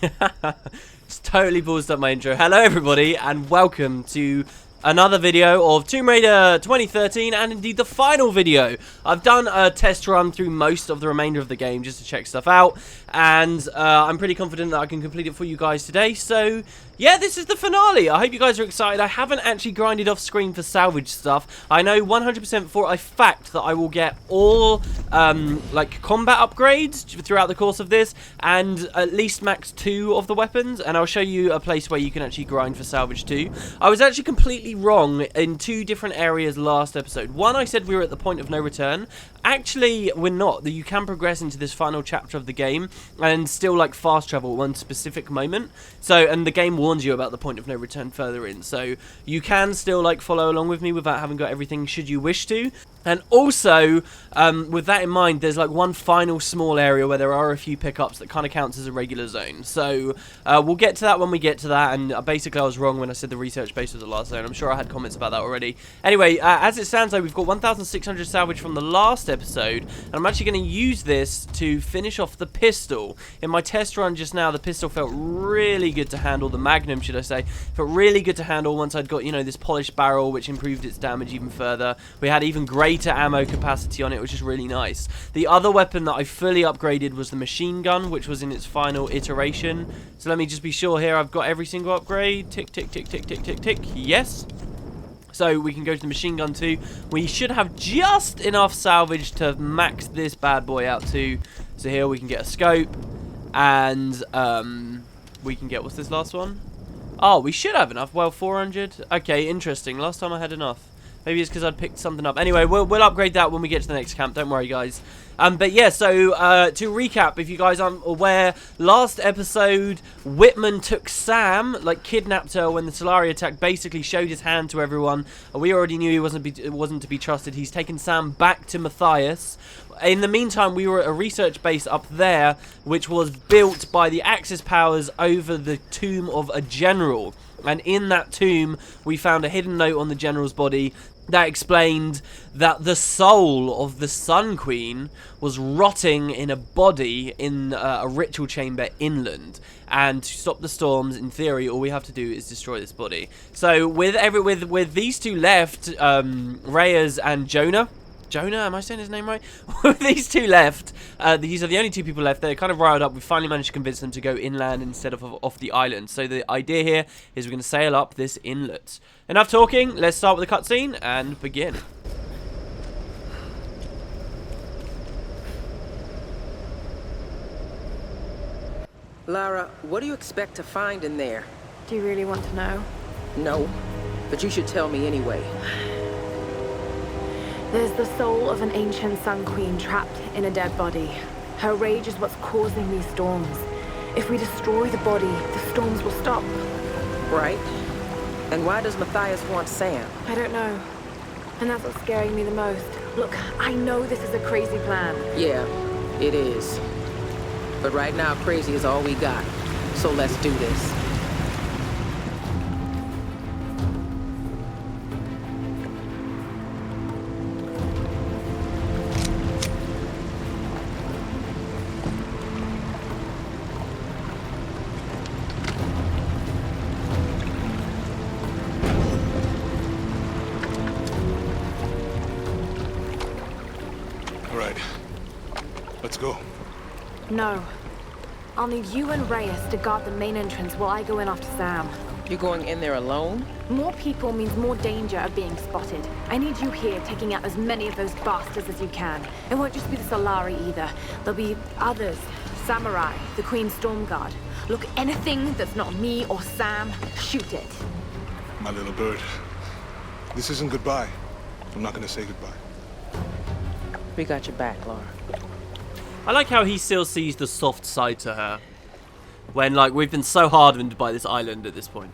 It's totally ballsed up my intro. Hello everybody and welcome to another video of Tomb Raider 2013 and indeed the final video. I've done a test run through most of the remainder of the game just to check stuff out, and I'm pretty confident that I can complete it for you guys today. So yeah, this is the finale. I hope you guys are excited. I haven't actually grinded off screen for salvage stuff. I know 100% for a fact that I will get all like combat upgrades throughout the course of this, and at least max 2 of the weapons, and I'll show you a place where you can actually grind for salvage too. I was actually completely wrong in 2 different areas last episode. One, I said we were at the point of no return. Actually, we're not. You can progress into this final chapter of the game and still like fast travel at one specific moment. So, and the game warns you about the point of no return further in. So you can still like follow along with me without having got everything should you wish to. And also, with that in mind, there's like one final small area where there are a few pickups that kind of counts as a regular zone. So we'll get to that when we get to that. And basically I was wrong when I said the research base was the last zone. I'm sure I had comments about that already. Anyway, as it stands though, we've got 1,600 salvage from the last episode, and I'm actually going to use this to finish off the pistol. In my test run just now, the pistol felt really good to handle. The Magnum, should I say, felt really good to handle once I'd got, you know, this polished barrel, which improved its damage even further. We had even greater ammo capacity on it, which is really nice. The other weapon that I fully upgraded was the machine gun, which was in its final iteration. So let me just be sure here I've got every single upgrade. Tick, tick, tick, tick, tick, tick, tick. Yes. So we can go to the machine gun too. We should have just enough salvage to max this bad boy out too. So here we can get a scope, and we can get, what's this last one? Oh, we should have enough. Well, 400. Okay, interesting. Last time I had enough. Maybe it's because I'd picked something up. Anyway, we'll upgrade that when we get to the next camp. Don't worry, guys. But yeah, so to recap, if you guys aren't aware, last episode, Whitman took Sam, like kidnapped her when the Solari attack, basically showed his hand to everyone. We already knew he wasn't to be trusted. He's taken Sam back to Matthias. In the meantime, we were at a research base up there, which was built by the Axis powers over the tomb of a general. And in that tomb, we found a hidden note on the general's body that explained that the soul of the Sun Queen was rotting in a body in a ritual chamber inland. And to stop the storms, in theory, all we have to do is destroy this body. So with these two left, Reyes and Jonah, am I saying his name right? With these two left, these are the only 2 people left. They're kind of riled up. We finally managed to convince them to go inland instead of off the island. So the idea here is we're going to sail up this inlet. Enough talking. Let's start with the cutscene and begin. Lara, what do you expect to find in there? Do you really want to know? No, but you should tell me anyway. There's the soul of an ancient Sun Queen trapped in a dead body. Her rage is what's causing these storms. If we destroy the body, the storms will stop. Right. And why does Matthias want Sam? I don't know. And that's what's scaring me the most. Look, I know this is a crazy plan. Yeah, it is. But right now, crazy is all we got. So let's do this. Let's go. No. I'll need you and Reyes to guard the main entrance while I go in after Sam. You're going in there alone? More people means more danger of being spotted. I need you here taking out as many of those bastards as you can. It won't just be the Solari either. There'll be others. Samurai, the Queen's Storm Guard. Look, anything that's not me or Sam, shoot it. My little bird. This isn't goodbye. I'm not gonna say goodbye. We got your back, Lara. I like how he still sees the soft side to her, when like we've been so hardened by this island at this point.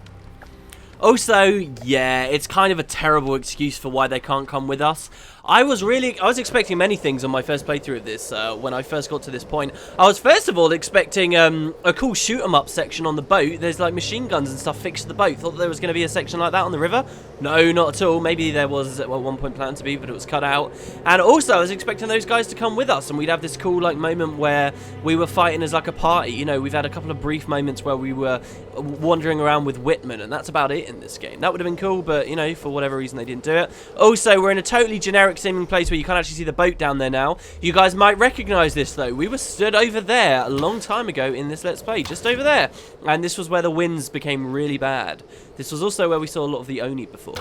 Also, yeah, it's kind of a terrible excuse for why they can't come with us. I was expecting many things on my first playthrough of this when I first got to this point. I was first of all expecting a cool shoot 'em up section on the boat. There's like machine guns and stuff fixed to the boat. Thought there was going to be a section like that on the river. No, not at all. Maybe there was at one point planned to be, but it was cut out. And also I was expecting those guys to come with us and we'd have this cool like moment where we were fighting as like a party. You know, we've had a couple of brief moments where we were wandering around with Whitman, and that's about it in this game. That would have been cool, but you know, for whatever reason they didn't do it. Also, we're in a totally generic seeming place where you can't actually see the boat down there now. You guys might recognize this though. We were stood over there a long time ago in this Let's Play, just over there, and this was where the winds became really bad. This was also where we saw a lot of the Oni before.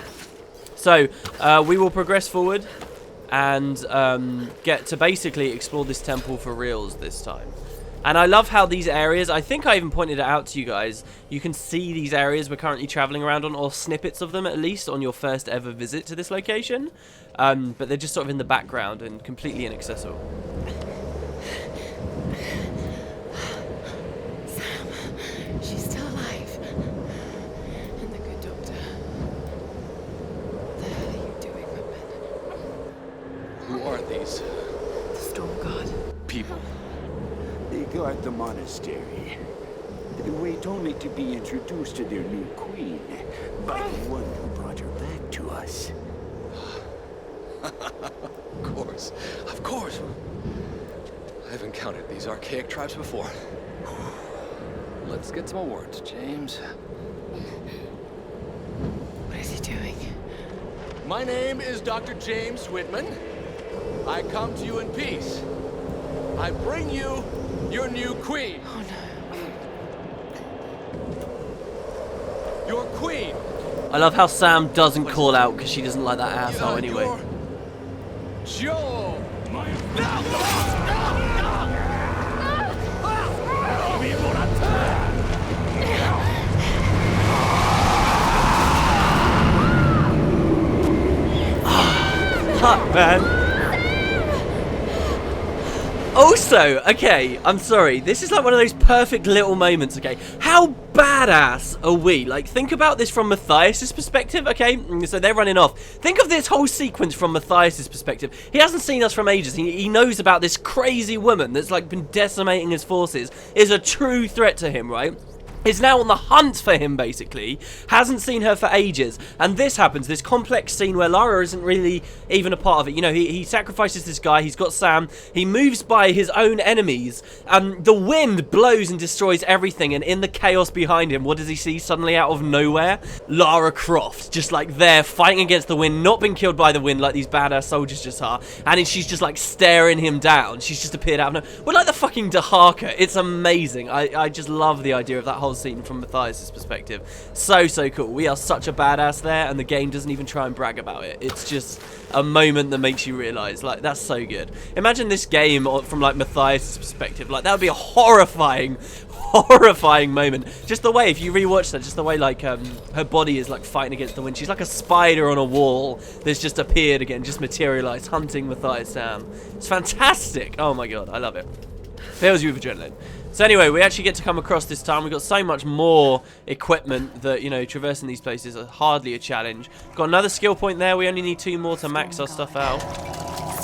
So we will progress forward and get to basically explore this temple for reals this time. And I love how these areas, I think I even pointed it out to you guys, you can see these areas we're currently traveling around on, or snippets of them at least, on your first ever visit to this location. But they're just sort of in the background and completely inaccessible. Sam, she's still alive. And the good doctor. What the hell are you doing, Whitman? Who are these The Storm God. people? They guard the monastery. They wait only to be introduced to their new queen by the one who brought her back to us. Of course. I've encountered these archaic tribes before. Let's get some words, James. What is he doing? My name is Dr. James Whitman. I come to you in peace. I bring you your new queen. Oh no. Your queen. I love how Sam doesn't call out because she doesn't like that asshole anyway. Joe. Fuck, man. Also, okay, I'm sorry. This is like one of those perfect little moments, okay? How badass are we? Like, think about this from Matthias' perspective, okay? So they're running off. Think of this whole sequence from Matthias' perspective. He hasn't seen us from ages. He knows about this crazy woman that's, like, been decimating his forces. Is a true threat to him, right? Is now on the hunt for him, basically. Hasn't seen her for ages. And this happens, this complex scene where Lara isn't really even a part of it. You know, he sacrifices this guy, he's got Sam, he moves by his own enemies, and the wind blows and destroys everything, and in the chaos behind him, what does he see suddenly out of nowhere? Lara Croft, just like there, fighting against the wind, not been killed by the wind like these badass soldiers just are, and she's just like staring him down. She's just appeared out of nowhere. We're like the fucking Dahaka. It's amazing. I just love the idea of that whole scene from Matthias' perspective. So cool. We are such a badass there, and the game doesn't even try and brag about it. It's just a moment that makes you realize, like, that's so good. Imagine this game from like Matthias' perspective. Like, that would be a horrifying moment. Just the way, if you rewatch that, just the way like her body is like fighting against the wind. She's like a spider on a wall that's just appeared again, just materialized, hunting Matthias Sam. It's fantastic. Oh my god, I love it. Fills you with adrenaline. So anyway, we actually get to come across this time. We've got so much more equipment that, you know, traversing these places is hardly a challenge. Got another skill point there. We only need 2 more to max our stuff out.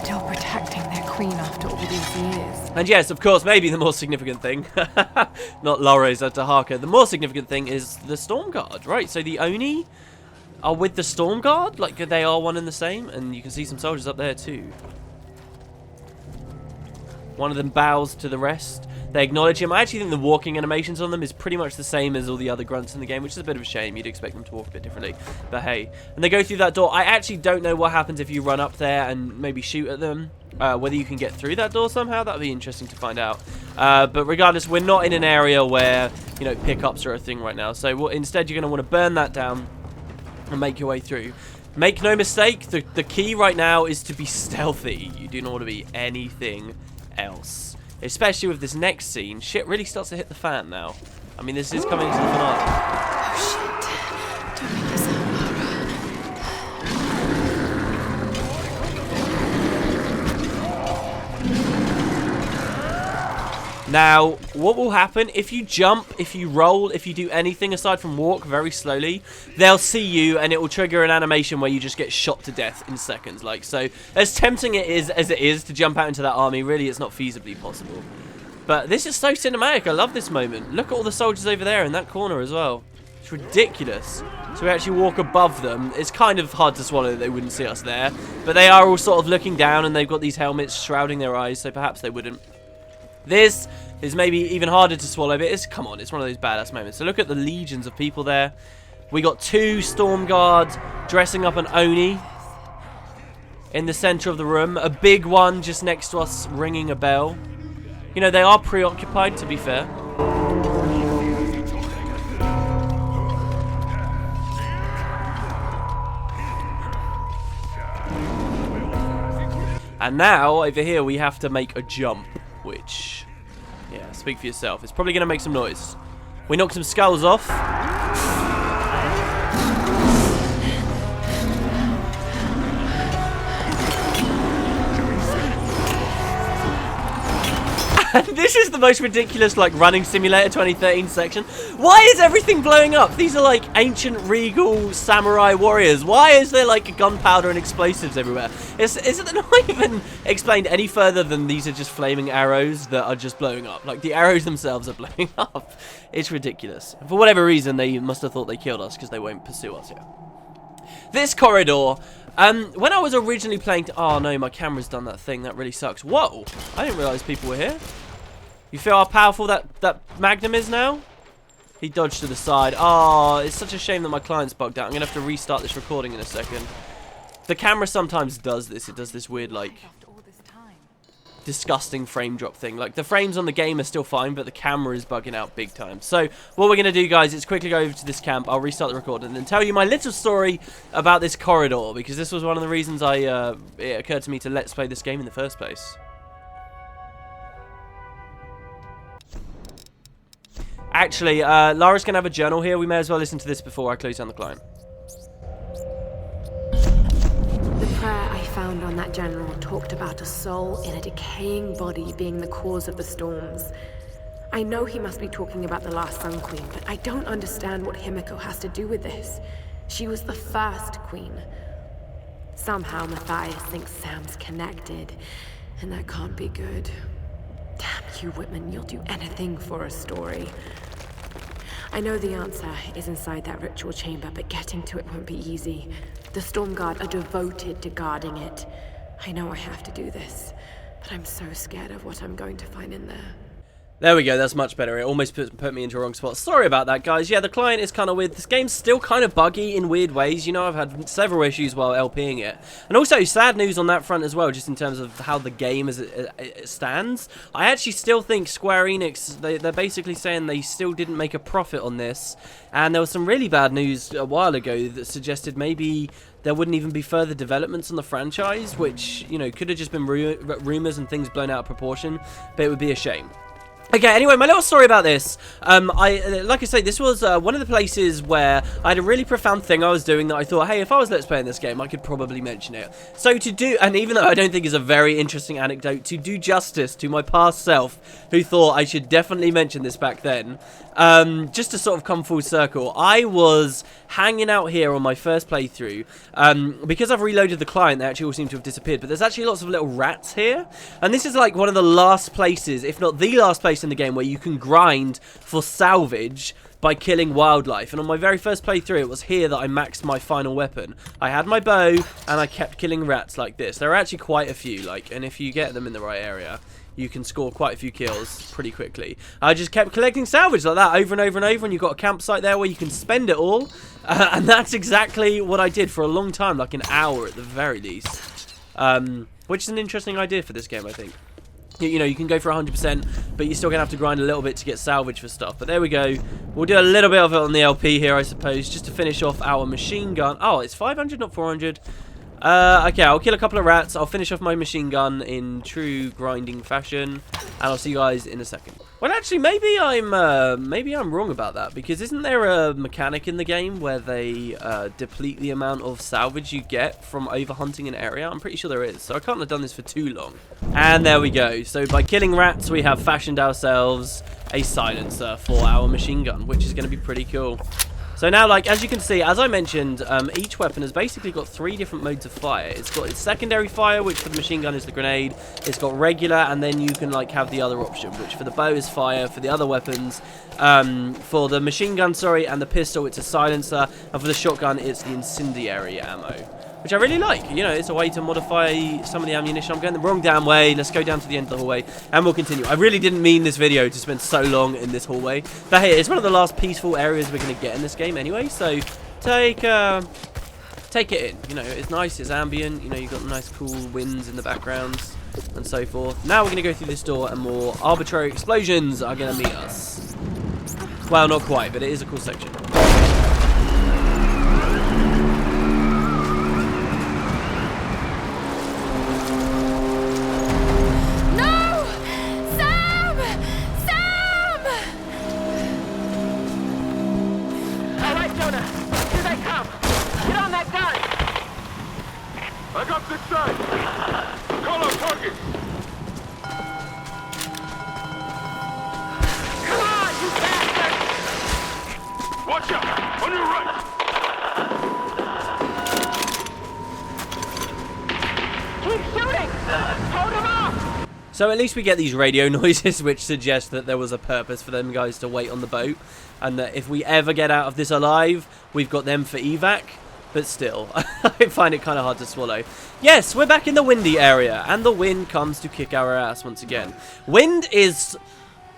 Still protecting their queen after all these years. And yes, of course, maybe the more significant thing, not Lara's Dahaka, the more significant thing is the Storm Guard, right? So the Oni are with the Storm Guard, like they are one and the same, and you can see some soldiers up there too. One of them bows to the rest. They acknowledge him. I actually think the walking animations on them is pretty much the same as all the other grunts in the game, which is a bit of a shame. You'd expect them to walk a bit differently. But hey. And they go through that door. I actually don't know what happens if you run up there and maybe shoot at them. Whether you can get through that door somehow, that would be interesting to find out. But regardless, we're not in an area where, you know, pickups are a thing right now. So instead, you're going to want to burn that down and make your way through. Make no mistake, the key right now is to be stealthy. You do not want to be anything else. Especially with this next scene, shit really starts to hit the fan now. I mean, this is coming to the finale. Oh shit. Don't make this out, Now, what will happen if you jump, if you roll, if you do anything aside from walk very slowly, they'll see you and it will trigger an animation where you just get shot to death in seconds. Like, so as tempting as it is to jump out into that army, really it's not feasibly possible. But this is so cinematic. I love this moment. Look at all the soldiers over there in that corner as well. It's ridiculous. So we actually walk above them. It's kind of hard to swallow that they wouldn't see us there. But they are all sort of looking down and they've got these helmets shrouding their eyes, so perhaps they wouldn't. This is maybe even harder to swallow, but come on, it's one of those badass moments. So look at the legions of people there. We got 2 storm guards dressing up an Oni in the center of the room. A big one just next to us ringing a bell. You know, they are preoccupied, to be fair. And now, over here, we have to make a jump. Which, yeah, speak for yourself. It's probably going to make some noise. We knocked some skulls off. And this is the most ridiculous, like, running simulator 2013 section. Why is everything blowing up? These are, like, ancient, regal samurai warriors. Why is there, like, gunpowder and explosives everywhere? Is it not even explained any further than these are just flaming arrows that are just blowing up? Like, the arrows themselves are blowing up. It's ridiculous. For whatever reason, they must have thought they killed us because they won't pursue us here. This corridor... when I was originally playing... Oh, no, my camera's done that thing. That really sucks. Whoa! I didn't realise people were here. You feel how powerful that Magnum is now? He dodged to the side. Oh, it's such a shame that my client's bugged out. I'm going to have to restart this recording in a second. The camera sometimes does this. It does this weird, like... disgusting frame drop thing. Like, the frames on the game are still fine, but the camera is bugging out big time. So what we're going to do, guys, is quickly go over to this camp. I'll restart the recording and then tell you my little story about this corridor, because this was one of the reasons it occurred to me to let's play this game in the first place. Actually, Lara's going to have a journal here. We may as well listen to this before I close down the client. The prayer I found on that general talked about a soul in a decaying body being the cause of the storms. I know he must be talking about the last Sun Queen, but I don't understand what Himiko has to do with this. She was the first queen. Somehow Matthias thinks Sam's connected, and that can't be good. Damn you, Whitman, you'll do anything for a story. I know the answer is inside that ritual chamber, but getting to it won't be easy. The Storm Guard are devoted to guarding it. I know I have to do this, but I'm so scared of what I'm going to find in there. There we go, that's much better. It almost put me into a wrong spot. Sorry about that, guys. Yeah, the client is kind of weird. This game's still kind of buggy in weird ways. You know, I've had several issues while LPing it. And also, sad news on that front as well, just in terms of how the game as it stands. I actually still think Square Enix, they're basically saying they still didn't make a profit on this. And there was some really bad news a while ago that suggested maybe there wouldn't even be further developments on the franchise, which, you know, could have just been rumors and things blown out of proportion. But it would be a shame. Okay, anyway, my little story about this. Like I say, this was one of the places where I had a really profound thing I was doing that I thought, hey, if I was Let's Playing this game, I could probably mention it. So to do, and even though I don't think it's a very interesting anecdote, to do justice to my past self, who thought I should definitely mention this back then, just to sort of come full circle, I was hanging out here on my first playthrough. Because I've reloaded the client, they actually all seem to have disappeared, but there's actually lots of little rats here. And this is like one of the last places, if not the last place in the game where you can grind for salvage by killing wildlife. And on my very first playthrough, it was here that I maxed my final weapon. I had my bow and I kept killing rats like this. There are actually quite a few, and if you get them in the right area, you can score quite a few kills pretty quickly. I just kept collecting salvage like that over and over and over, and you've got a campsite there where you can spend it all. And that's exactly what I did for a long time, like an hour at the very least. Which is an interesting idea for this game, I think. You know, you can go for 100%, but you're still going to have to grind a little bit to get salvage for stuff. But there we go. We'll do a little bit of it on the LP here, I suppose, just to finish off our machine gun. Oh, it's 500, not 400. Okay, I'll kill a couple of rats. I'll finish off my machine gun in true grinding fashion, and I'll see you guys in a second. Well, actually, maybe I'm wrong about that, because isn't there a mechanic in the game where they deplete the amount of salvage you get from overhunting an area? I'm pretty sure there is, so I can't have done this for too long. And there we go. So by killing rats, we have fashioned ourselves a silencer for our machine gun, which is going to be pretty cool. So now, like, as you can see, as I mentioned, each weapon has basically got 3 different modes of fire. It's got its secondary fire, which for the machine gun is the grenade. It's got regular, and then you can, like, have the other option, which for the bow is fire. For the other weapons, for the machine gun, sorry, and the pistol, it's a silencer. And for the shotgun, it's the incendiary ammo, which I really like. You know, it's a way to modify some of the ammunition. I'm going the wrong damn way. Let's go down to the end of the hallway, and we'll continue. I really didn't mean this video to spend so long in this hallway. But hey, it's one of the last peaceful areas we're going to get in this game anyway, so take it in. You know, it's nice, it's ambient. You know, you've got nice cool winds in the background and so forth. Now we're going to go through this door, and more arbitrary explosions are going to meet us. Well, not quite, but it is a cool section. I got this side. Call our target. Come on, you bastard! Watch out! On your right! Keep shooting! Hold him off! So at least we get these radio noises, which suggest that there was a purpose for them guys to wait on the boat, and that if we ever get out of this alive, we've got them for evac. But still, I find it kind of hard to swallow. Yes, we're back in the windy area, and the wind comes to kick our ass once again. Wind is...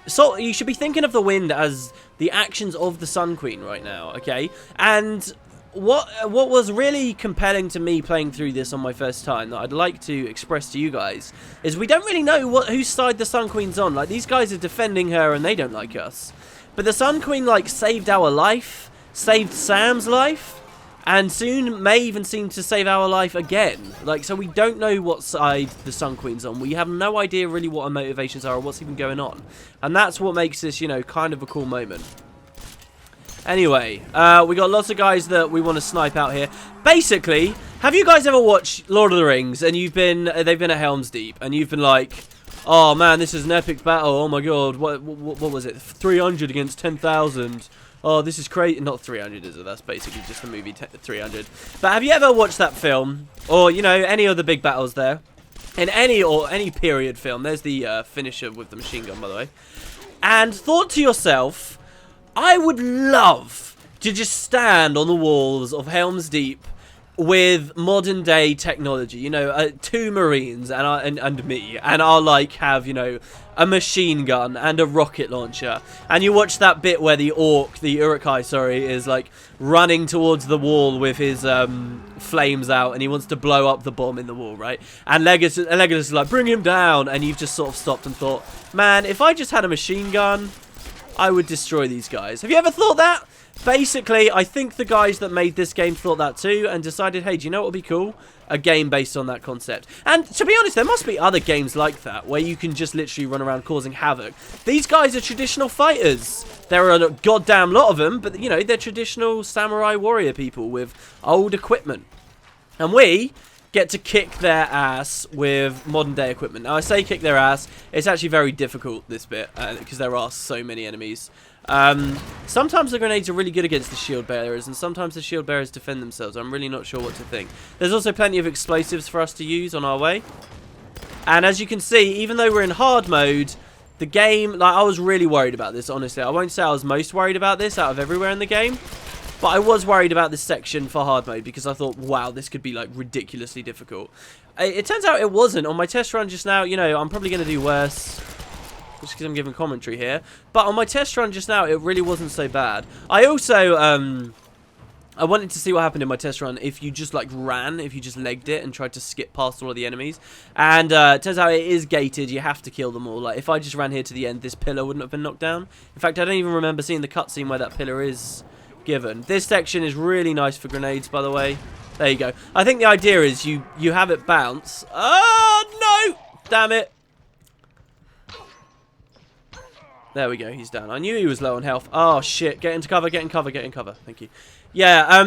So, you should be thinking of the wind as the actions of the Sun Queen right now, okay? And what was really compelling to me playing through this on my first time, that I'd like to express to you guys, is we don't really know whose side the Sun Queen's on. Like, these guys are defending her, and they don't like us. But the Sun Queen, like, saved our life, saved Sam's life, and soon may even seem to save our life again. Like, so we don't know what side the Sun Queen's on. We have no idea really what her motivations are or what's even going on. And that's what makes this, you know, kind of a cool moment. Anyway, we got lots of guys that we want to snipe out here. Basically, have you guys ever watched Lord of the Rings and they've been at Helm's Deep and you've been like, oh man, this is an epic battle. Oh my god, what was it? 300 against 10,000. Oh, this is crazy. Not 300, is it? That's basically just the movie 300. But have you ever watched that film? Or, you know, any of the big battles there? In any period film. There's the finisher with the machine gun, by the way. And thought to yourself, I would love to just stand on the walls of Helm's Deep with modern day technology, you know, 2 Marines and me, and I'll like have, you know, a machine gun and a rocket launcher, and you watch that bit where the Uruk-hai, sorry, is like running towards the wall with his flames out, and he wants to blow up the bomb in the wall, right? And Legolas is like, bring him down, and you've just sort of stopped and thought, man, if I just had a machine gun, I would destroy these guys. Have you ever thought that? Basically, I think the guys that made this game thought that too and decided, hey, do you know what would be cool? A game based on that concept. And to be honest, there must be other games like that where you can just literally run around causing havoc. These guys are traditional fighters. There are a goddamn lot of them, but, you know, they're traditional samurai warrior people with old equipment. And we get to kick their ass with modern day equipment. Now, I say kick their ass. It's actually very difficult, this bit, because there are so many enemies. Sometimes the grenades are really good against the shield bearers, and sometimes the shield bearers defend themselves. I'm really not sure what to think. There's also plenty of explosives for us to use on our way. And as you can see, even though we're in hard mode, the game, like, I was really worried about this, honestly. I won't say I was most worried about this out of everywhere in the game, but I was worried about this section for hard mode because I thought, wow, this could be, like, ridiculously difficult. It turns out it wasn't. On my test run just now, you know, I'm probably going to do worse just because I'm giving commentary here. But on my test run just now, it really wasn't so bad. I also, I wanted to see what happened in my test run if you just, like, ran, if you just legged it and tried to skip past all of the enemies. And it turns out it is gated. You have to kill them all. Like, if I just ran here to the end, this pillar wouldn't have been knocked down. In fact, I don't even remember seeing the cutscene where that pillar is given. This section is really nice for grenades, by the way. There you go. I think the idea is you have it bounce. Oh, no! Damn it. There we go. He's down. I knew he was low on health. Oh, shit. Get into cover, get in cover, get in cover. Thank you. Yeah,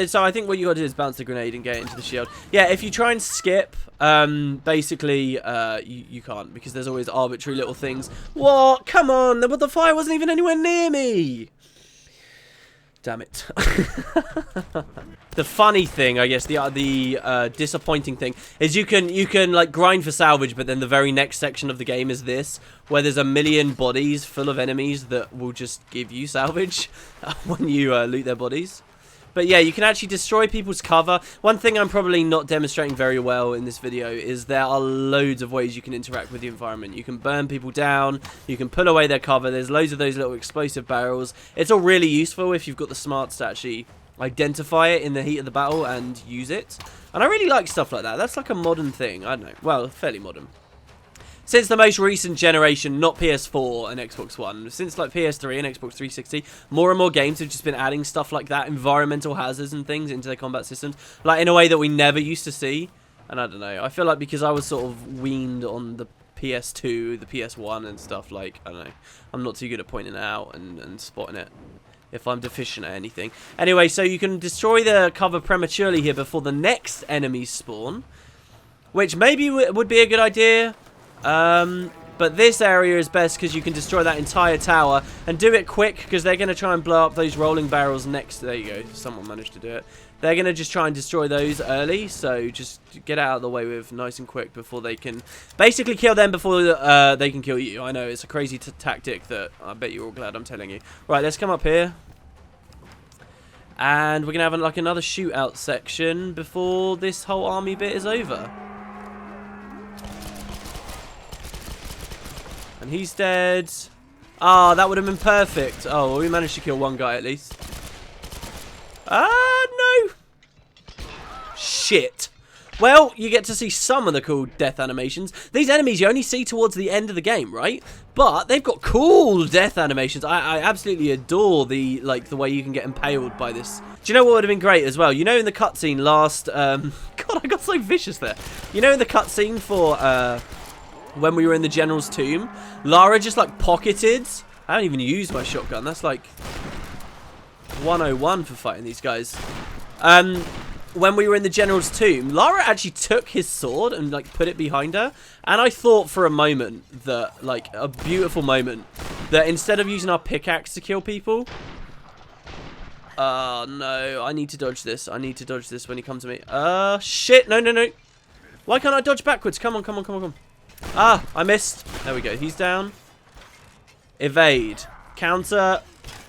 so I think what you got to do is bounce the grenade and get into the shield. Yeah, if you try and skip, basically, you can't, because there's always arbitrary little things. What? Come on! The fire wasn't even anywhere near me! Damn it. The funny thing, I guess, the disappointing thing, is you can like grind for salvage, but then the very next section of the game is this, where there's a million bodies full of enemies that will just give you salvage when you loot their bodies. But yeah, you can actually destroy people's cover. One thing I'm probably not demonstrating very well in this video is there are loads of ways you can interact with the environment. You can burn people down, you can pull away their cover, there's loads of those little explosive barrels. It's all really useful if you've got the smarts to actually identify it in the heat of the battle and use it. And I really like stuff like that. That's like a modern thing. I don't know. Well, fairly modern. Since the most recent generation, not PS4 and Xbox One, since like PS3 and Xbox 360, more and more games have just been adding stuff like that, environmental hazards and things into their combat systems, like in a way that we never used to see. And I don't know, I feel like because I was sort of weaned on the PS2, the PS1 and stuff, like, I don't know, I'm not too good at pointing it out and spotting it if I'm deficient at anything. Anyway, so you can destroy the cover prematurely here before the next enemies spawn, which maybe would be a good idea. But this area is best because you can destroy that entire tower and do it quick because they're going to try and blow up those rolling barrels next. There you go. Someone managed to do it. They're going to just try and destroy those early. So just get out of the way with nice and quick before they can basically kill them before they can kill you. I know it's a crazy tactic that I bet you're all glad I'm telling you. Right, let's come up here. And we're going to have like another shootout section before this whole army bit is over. And he's dead. Ah, that would have been perfect. Oh, well, we managed to kill one guy at least. Ah, no. Shit. Well, you get to see some of the cool death animations. These enemies you only see towards the end of the game, right? But they've got cool death animations. I absolutely adore the way you can get impaled by this. Do you know what would have been great as well? You know in the cutscene last... God, I got so vicious there. You know in the cutscene for... when we were in the General's tomb, Lara just like pocketed. I don't even use my shotgun. That's like 101 for fighting these guys. When we were in the General's tomb, Lara actually took his sword and like put it behind her. And I thought for a moment that, like a beautiful moment, that instead of using our pickaxe to kill people. Oh no, I need to dodge this. I need to dodge this when he comes to me. Shit, no, no, no. Why can't I dodge backwards? Come on, come on, come on, come on. Ah, I missed. There we go. He's down. Evade. Counter.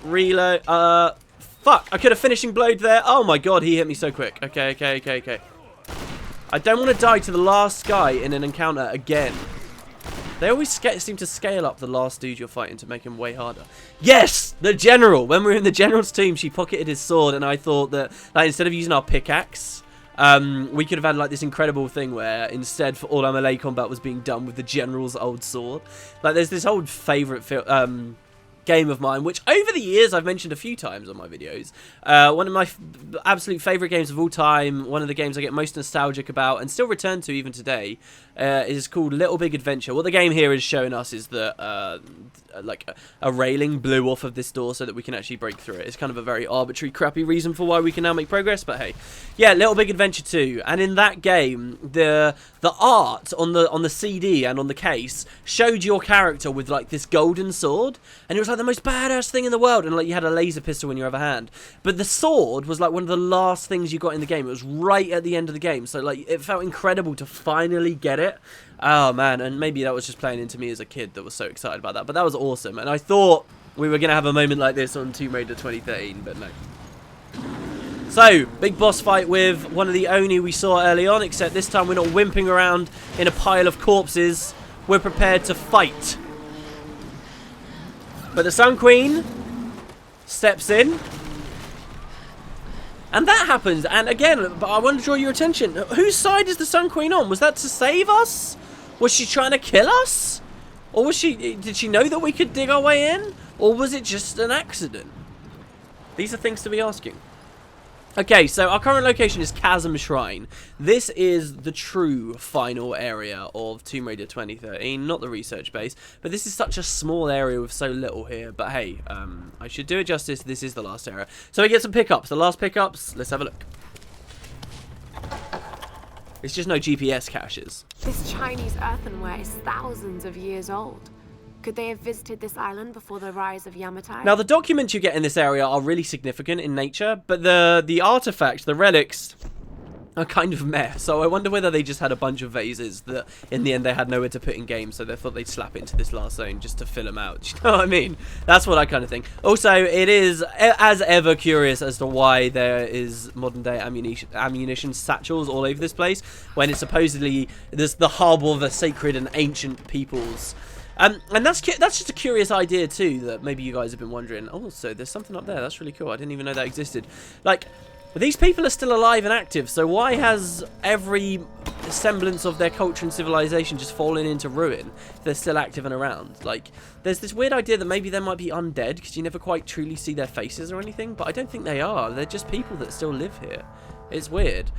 Reload. Fuck. I could have finishing blowed there. Oh my god, he hit me so quick. Okay, okay, okay, okay. I don't want to die to the last guy in an encounter again. They always seem to scale up the last dude you're fighting to make him way harder. Yes! The General! When we were in the General's tomb, she pocketed his sword, and I thought that, like, instead of using our pickaxe... we could have had like this incredible thing where instead for all our melee combat was being done with the General's old sword. Like there's this old favourite game of mine, which over the years I've mentioned a few times on my videos. One of my absolute favourite games of all time, one of the games I get most nostalgic about and still return to even today, is called Little Big Adventure. What the game here is showing us is that like a railing blew off of this door so that we can actually break through it. It's kind of a very arbitrary, crappy reason for why we can now make progress, but hey. Yeah, Little Big Adventure 2, and in that game, the art on the CD and on the case showed your character with like this golden sword, and it was like the most badass thing in the world, and like you had a laser pistol in your other hand. But the sword was like one of the last things you got in the game. It was right at the end of the game, so like it felt incredible to finally get it. Oh man, and maybe that was just playing into me as a kid that was so excited about that, but that was awesome. And I thought we were going to have a moment like this on Tomb Raider 2013, but no. So, big boss fight with one of the Oni we saw early on, except this time we're not whimpering around in a pile of corpses. We're prepared to fight. But the Sun Queen steps in. And that happens, and again, I want to draw your attention. Whose side is the Sun Queen on? Was that to save us? Was she trying to kill us? Or did she know that we could dig our way in? Or was it just an accident? These are things to be asking. Okay, so our current location is Chasm Shrine. This is the true final area of Tomb Raider 2013, not the research base. But this is such a small area with so little here. But hey, I should do it justice. This is the last area. So we get some pickups. The last pickups, let's have a look. It's just no GPS caches. This Chinese earthenware is thousands of years old. Could they have visited this island before the rise of Yamatai? Now, the documents you get in this area are really significant in nature, but the artifacts, the relics, are kind of meh. So I wonder whether they just had a bunch of vases that, in the end, they had nowhere to put in game, so they thought they'd slap it into this last zone just to fill them out. Do you know what I mean? That's what I kind of think. Also, it is, as ever, curious as to why there is modern-day ammunition satchels all over this place, when it's supposedly the harbour of a sacred and ancient peoples. And that's just a curious idea too, that maybe you guys have been wondering. Oh, so there's something up there. That's really cool. I didn't even know that existed. Like, these people are still alive and active, so why has every semblance of their culture and civilization just fallen into ruin if they're still active and around? Like, there's this weird idea that maybe they might be undead because you never quite truly see their faces or anything, but I don't think they are. They're just people that still live here. It's weird.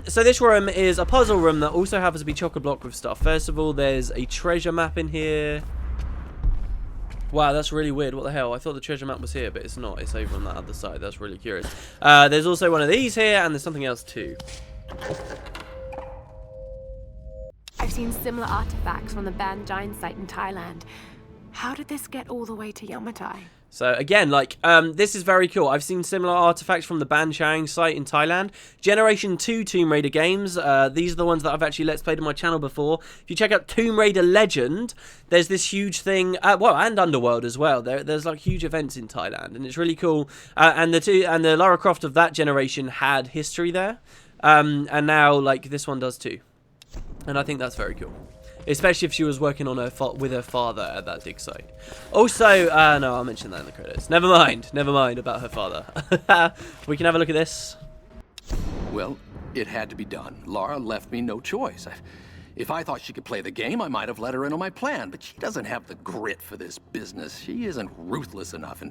So this room is a puzzle room that also happens to be chock-a-block with stuff. First of all, there's a treasure map in here. Wow, that's really weird. What the hell? I thought the treasure map was here, but it's not. It's over on that other side. That's really curious. There's also one of these here, and there's something else too. I've seen similar artifacts from the Ban Giant site in Thailand. How did this get all the way to Yamatai? So again, like, this is very cool. I've seen similar artifacts from the Ban Chang site in Thailand. Generation 2 Tomb Raider games. These are the ones that I've actually Let's Played on my channel before. If you check out Tomb Raider Legend, there's this huge thing, well, and Underworld as well. There's like huge events in Thailand, and it's really cool. And the Lara Croft of that generation had history there. And now, like, this one does too. And I think that's very cool. Especially if she was working on with her father at that dig site. Also, no, I'll mention that in the credits. Never mind about her father. We can have a look at this. Well, it had to be done. Lara left me no choice. If I thought she could play the game, I might have let her in on my plan, but she doesn't have the grit for this business. She isn't ruthless enough,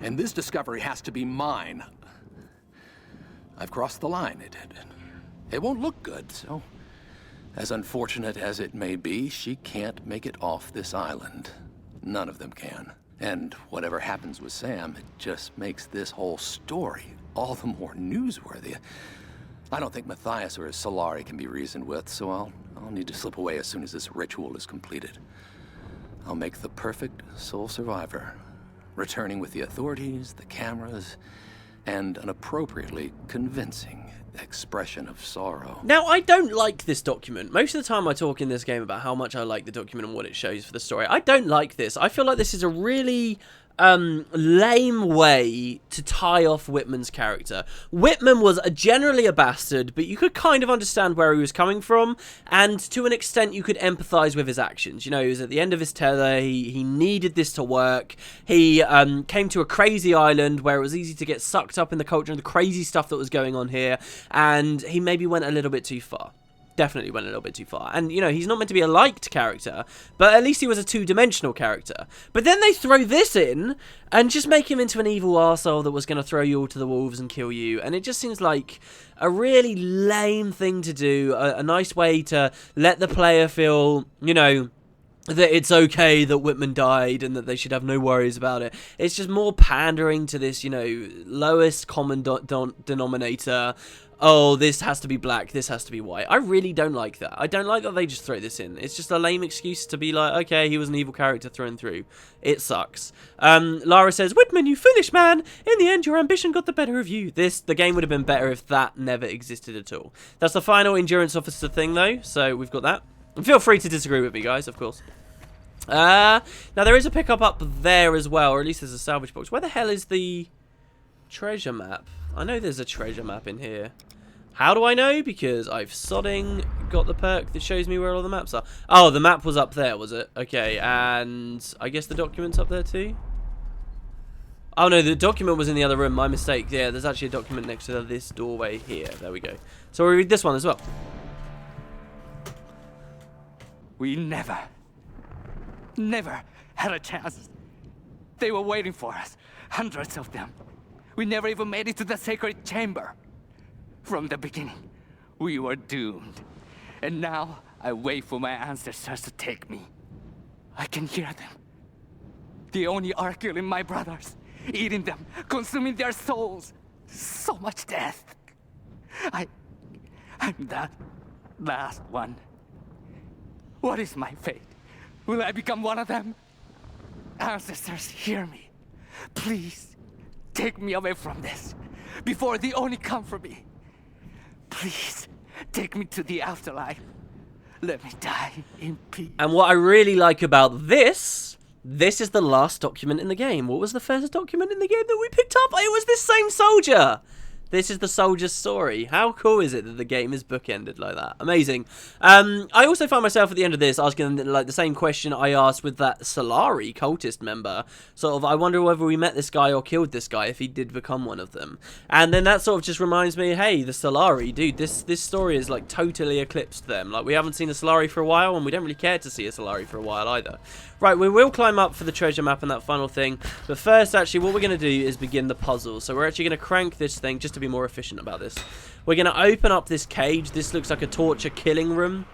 and this discovery has to be mine. I've crossed the line. It won't look good, so... As unfortunate as it may be, she can't make it off this island. None of them can. And whatever happens with Sam, it just makes this whole story all the more newsworthy. I don't think Matthias or his Solari can be reasoned with, so I'll need to slip away as soon as this ritual is completed. I'll make the perfect sole survivor, returning with the authorities, the cameras, and an appropriately convincing expression of sorrow. Now, I don't like this document. Most of the time I talk in this game about how much I like the document and what it shows for the story. I don't like this. I feel like this is a really lame way to tie off Whitman's character. Whitman was generally a bastard, but you could kind of understand where he was coming from, and to an extent you could empathize with his actions. You know, he was at the end of his tether, he needed this to work, he came to a crazy island where it was easy to get sucked up in the culture and the crazy stuff that was going on here, and he maybe went a little bit too far. Definitely went a little bit too far. And, you know, he's not meant to be a liked character, but at least he was a two-dimensional character. But then they throw this in and just make him into an evil arsehole that was going to throw you all to the wolves and kill you. And it just seems like a really lame thing to do, a nice way to let the player feel, you know, that it's okay that Whitman died and that they should have no worries about it. It's just more pandering to this, you know, lowest common denominator. Oh, this has to be black, this has to be white. I really don't like that. I don't like that they just throw this in. It's just a lame excuse to be like, okay, he was an evil character through and through. It sucks. Lara says, Whitman, you foolish man. In the end, your ambition got the better of you. The game would have been better if that never existed at all. That's the final endurance officer thing, though, so we've got that. And feel free to disagree with me, guys, of course. Now, there is a pickup up there as well, or at least there's a salvage box. Where the hell is the treasure map? I know there's a treasure map in here. How do I know? Because I've sodding got the perk that shows me where all the maps are. Oh, the map was up there, was it? Okay, and I guess the document's up there too? Oh no, the document was in the other room, my mistake. Yeah, there's actually a document next to this doorway here. There we go. So we read this one as well. We never had a chance. They were waiting for us, hundreds of them. We never even made it to the sacred chamber. From the beginning, we were doomed. And now, I wait for my ancestors to take me. I can hear them. The Oni are killing my brothers, eating them, consuming their souls. So much death. I'm that last one. What is my fate? Will I become one of them? Ancestors, hear me. Please, take me away from this, before the Oni come for me. Please, take me to the afterlife. Let me die in peace. And what I really like about this is the last document in the game. What was the first document in the game that we picked up? It was this same soldier. This is the soldier's story. How cool is it that the game is bookended like that? Amazing. I also found myself at the end of this asking like the same question I asked with that Solari cultist member. Sort of, I wonder whether we met this guy or killed this guy if he did become one of them. And then that sort of just reminds me, hey, the Solari, dude, this story is like totally eclipsed them. Like, we haven't seen a Solari for a while, and we don't really care to see a Solari for a while either. Right, we will climb up for the treasure map and that final thing. But first, actually, what we're going to do is begin the puzzle. So we're actually going to crank this thing just to be more efficient about this. We're going to open up this cage. This looks like a torture killing room.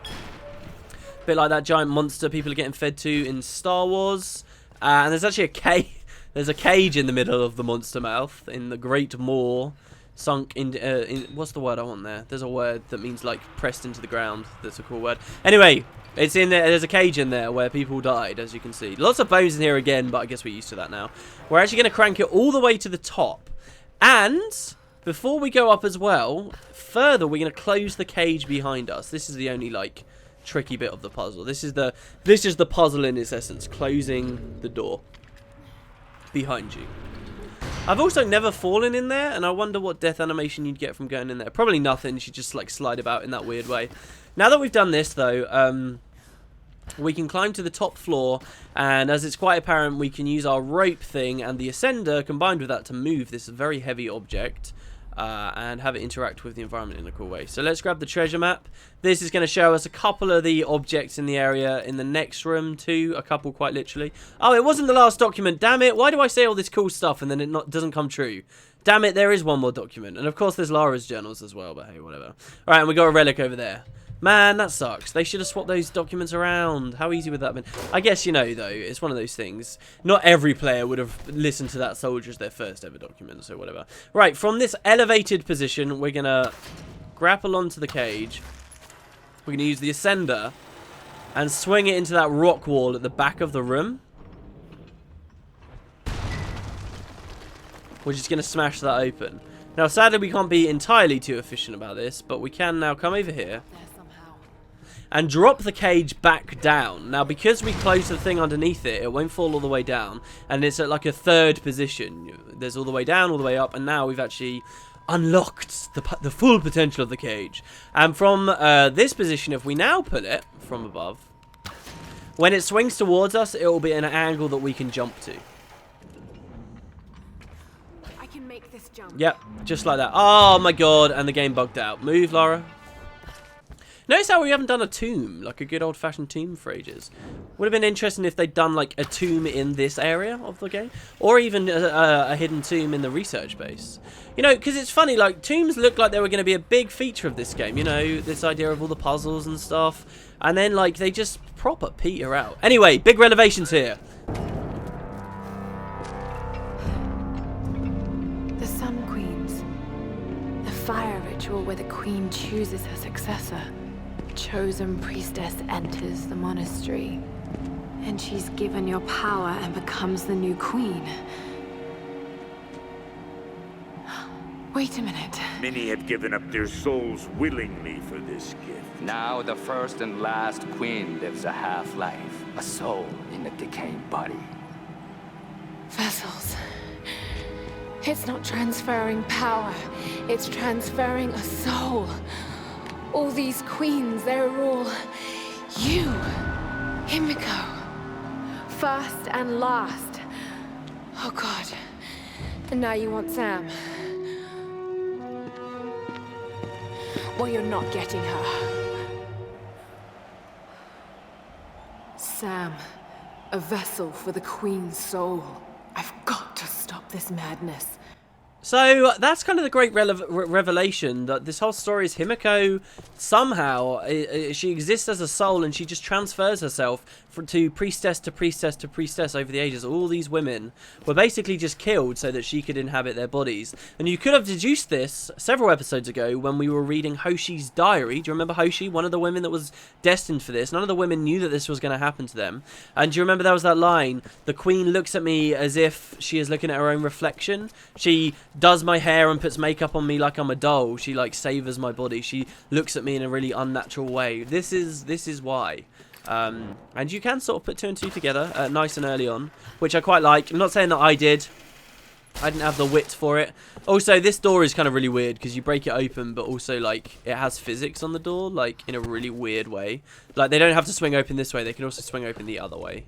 A bit like that giant monster people are getting fed to in Star Wars. And there's actually a cage. There's a cage in the middle of the monster mouth in the Great Maw. Sunk in what's the word I want there? There's a word that means like pressed into the ground. That's a cool word. Anyway, it's in there. There's a cage in there where people died, as you can see. Lots of bones in here again, but I guess we're used to that now. We're actually going to crank it all the way to the top. And before we go up as well, further, we're going to close the cage behind us. This is the only like tricky bit of the puzzle. This is the puzzle in its essence, closing the door behind you. I've also never fallen in there, and I wonder what death animation you'd get from going in there. Probably nothing. You should just like slide about in that weird way. Now that we've done this, though, we can climb to the top floor, and as it's quite apparent, we can use our rope thing and the ascender combined with that to move this very heavy object and have it interact with the environment in a cool way. So let's grab the treasure map. This is going to show us a couple of the objects in the area in the next room too, a couple quite literally. Oh, it wasn't the last document, damn it. Why do I say all this cool stuff and then it doesn't come true? Damn it, there is one more document. And of course there's Lara's journals as well, but hey, whatever. Alright, and we got a relic over there. Man, that sucks. They should have swapped those documents around. How easy would that have been? I guess, you know, though, it's one of those things. Not every player would have listened to that soldier as their first ever document, so whatever. Right, from this elevated position, we're going to grapple onto the cage. We're going to use the ascender and swing it into that rock wall at the back of the room. We're just going to smash that open. Now, sadly, we can't be entirely too efficient about this, but we can now come over here and drop the cage back down. Now, because we close the thing underneath it, it won't fall all the way down, and it's at like a third position. There's all the way down, all the way up, and now we've actually unlocked the full potential of the cage. And from this position, if we now pull it from above, when it swings towards us, it will be at an angle that we can jump to. I can make this jump. Yep, just like that. Oh my god, and the game bugged out. Move, Lara. Notice how we haven't done a tomb, like a good old-fashioned tomb for ages. Would have been interesting if they'd done like a tomb in this area of the game, or even a hidden tomb in the research base. You know, because it's funny, like tombs look like they were going to be a big feature of this game. You know, this idea of all the puzzles and stuff, and then like they just proper peter out. Anyway, big renovations here. The Sun Queens. The fire ritual where the queen chooses her successor. Chosen priestess enters the monastery, and she's given your power and becomes the new queen. Wait a minute. Many have given up their souls willingly for this gift. Now the first and last queen lives a half-life, a soul in a decaying body. Vessels. It's not transferring power, it's transferring a soul. All these queens, they're all you, Himiko. First and last. Oh god. And now you want Sam. Well, you're not getting her. Sam, a vessel for the queen's soul. I've got to stop this madness. So that's kind of the great revelation, that this whole story is Himiko somehow, she exists as a soul, and she just transfers herself to priestess to priestess to priestess over the ages. All these women were basically just killed so that she could inhabit their bodies. And you could have deduced this several episodes ago when we were reading Hoshi's diary. Do you remember Hoshi, one of the women that was destined for this? None of the women knew that this was going to happen to them. And do you remember there was that line, the queen looks at me as if she is looking at her own reflection? She does my hair and puts makeup on me like I'm a doll. She like savors my body. She looks at me in a really unnatural way. This is why. And you can sort of put 2 and 2 together nice and early on, which I quite like. I'm not saying that I did. I didn't have the wit for it. Also, this door is kind of really weird because you break it open, but also like it has physics on the door, like in a really weird way. Like they don't have to swing open this way; they can also swing open the other way,